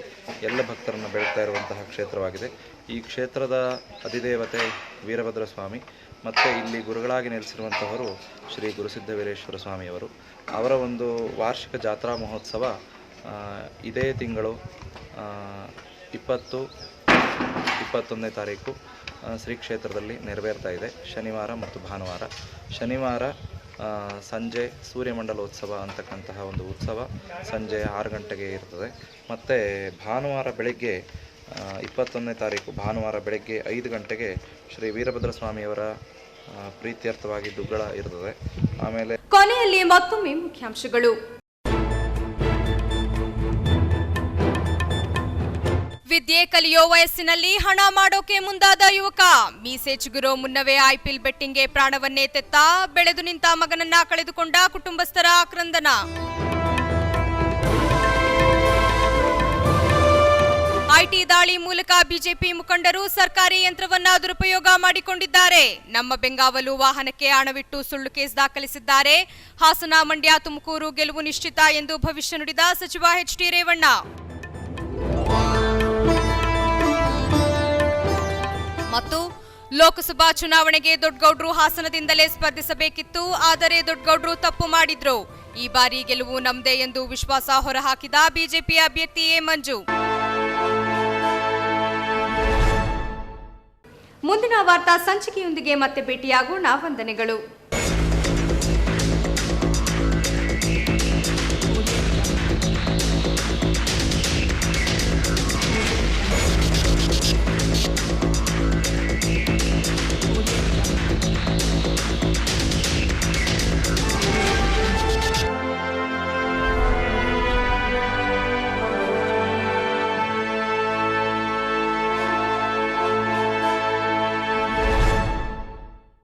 ಎಲ್ಲ ಭಕ್ತರನ್ನು ಬೆಳಗ್ತಾ ಇರುವಂತಹ ಕ್ಷೇತ್ರವಾಗಿದೆ. ಈ ಕ್ಷೇತ್ರದ ಅಧಿದೇವತೆ ವೀರಭದ್ರ ಸ್ವಾಮಿ ಮತ್ತು ಇಲ್ಲಿ ಗುರುಗಳಾಗಿ ನೆಲೆಸಿರುವಂತಹವರು ಶ್ರೀ ಗುರುಸಿದ್ಧವೀರೇಶ್ವರ ಸ್ವಾಮಿಯವರು. ಅವರ ಒಂದು ವಾರ್ಷಿಕ ಜಾತ್ರಾ ಮಹೋತ್ಸವ ಇದೇ ತಿಂಗಳು 20-21ನೇ ತಾರೀಕು ಶ್ರೀ ಕ್ಷೇತ್ರದಲ್ಲಿ ನೆರವೇರ್ತಾ ಇದೆ. ಶನಿವಾರ ಮತ್ತು ಭಾನುವಾರ. ಶನಿವಾರ ಸಂಜೆ ಸೂರ್ಯಮಂಡಲೋತ್ಸವ ಅಂತಕ್ಕಂತಹ ಒಂದು ಉತ್ಸವ ಸಂಜೆ 6 ಗಂಟೆಗೆ ಇರ್ತದೆ. ಮತ್ತು ಭಾನುವಾರ ಬೆಳಗ್ಗೆ 21ನೇ ತಾರೀಕು ಭಾನುವಾರ ಬೆಳಗ್ಗೆ 5 ಗಂಟೆಗೆ ಶ್ರೀ ವೀರಭದ್ರ ಸ್ವಾಮಿಯವರ ಪ್ರೀತ್ಯರ್ಥವಾಗಿ ದುಗ್ಗಳ ಇರ್ತದೆ. ಆಮೇಲೆ ಕೊನೆಯಲ್ಲಿ ಮತ್ತೊಮ್ಮೆ ಮುಖ್ಯಾಂಶಗಳು. ವಿದ್ಯೆ ಕಲಿಯೋ ವಯಸ್ಸಿನಲ್ಲಿ ಹಣ ಮಾಡೋಕೆ ಮುಂದಾದ ಯುವಕ. ಮೀಸೆ ಚಿಗುರೋ ಮುನ್ನವೇ ಐಪಿಎಲ್ ಬೆಟ್ಟಿಂಗ್ಗೆ ಪ್ರಾಣವನ್ನೇ ತೆತ್ತ. ಬೆಳೆದು ನಿಂತ ಮಗನನ್ನ ಕಳೆದುಕೊಂಡ ಕುಟುಂಬಸ್ಥರ ಆಕ್ರಂದನ. ಐಟಿ ದಾಳಿ ಮೂಲಕ ಬಿಜೆಪಿ ಮುಖಂಡರು ಸರ್ಕಾರಿ ಯಂತ್ರವನ್ನ ದುರುಪಯೋಗ ಮಾಡಿಕೊಂಡಿದ್ದಾರೆ. ನಮ್ಮ ಬೆಂಗಾವಲು ವಾಹನಕ್ಕೆ ಹಣವಿಟ್ಟು ಸುಳ್ಳು ಕೇಸ್ ದಾಖಲಿಸಿದ್ದಾರೆ. ಹಾಸನ, ಮಂಡ್ಯ, ತುಮಕೂರು ಗೆಲುವು ನಿಶ್ಚಿತ ಎಂದು ಭವಿಷ್ಯ ನುಡಿದ ಸಚಿವ ಎಚ್.ಡಿ. ರೇವಣ್ಣ. ಮತ್ತು ಲೋಕಸಭಾ ಚುನಾವಣೆಗೆ ದೊಡ್ಡಗೌಡ್ರು ಹಾಸನದಿಂದಲೇ ಸ್ಪರ್ಧಿಸಬೇಕಿತ್ತು, ಆದರೆ ದೊಡ್ಡಗೌಡ್ರು ತಪ್ಪು ಮಾಡಿದ್ರು. ಈ ಬಾರಿ ಗೆಲುವು ನಮ್ದೇ ಎಂದು ವಿಶ್ವಾಸ ಹೊರಹಾಕಿದ ಬಿಜೆಪಿ ಅಭ್ಯರ್ಥಿ ಎ. ಮಂಜು. ಮುಂದಿನ ವಾರ್ತಾ ಸಂಚಿಕೆಯೊಂದಿಗೆ ಮತ್ತೆ ಭೇಟಿಯಾಗೋಣ. ವಂದನೆಗಳು.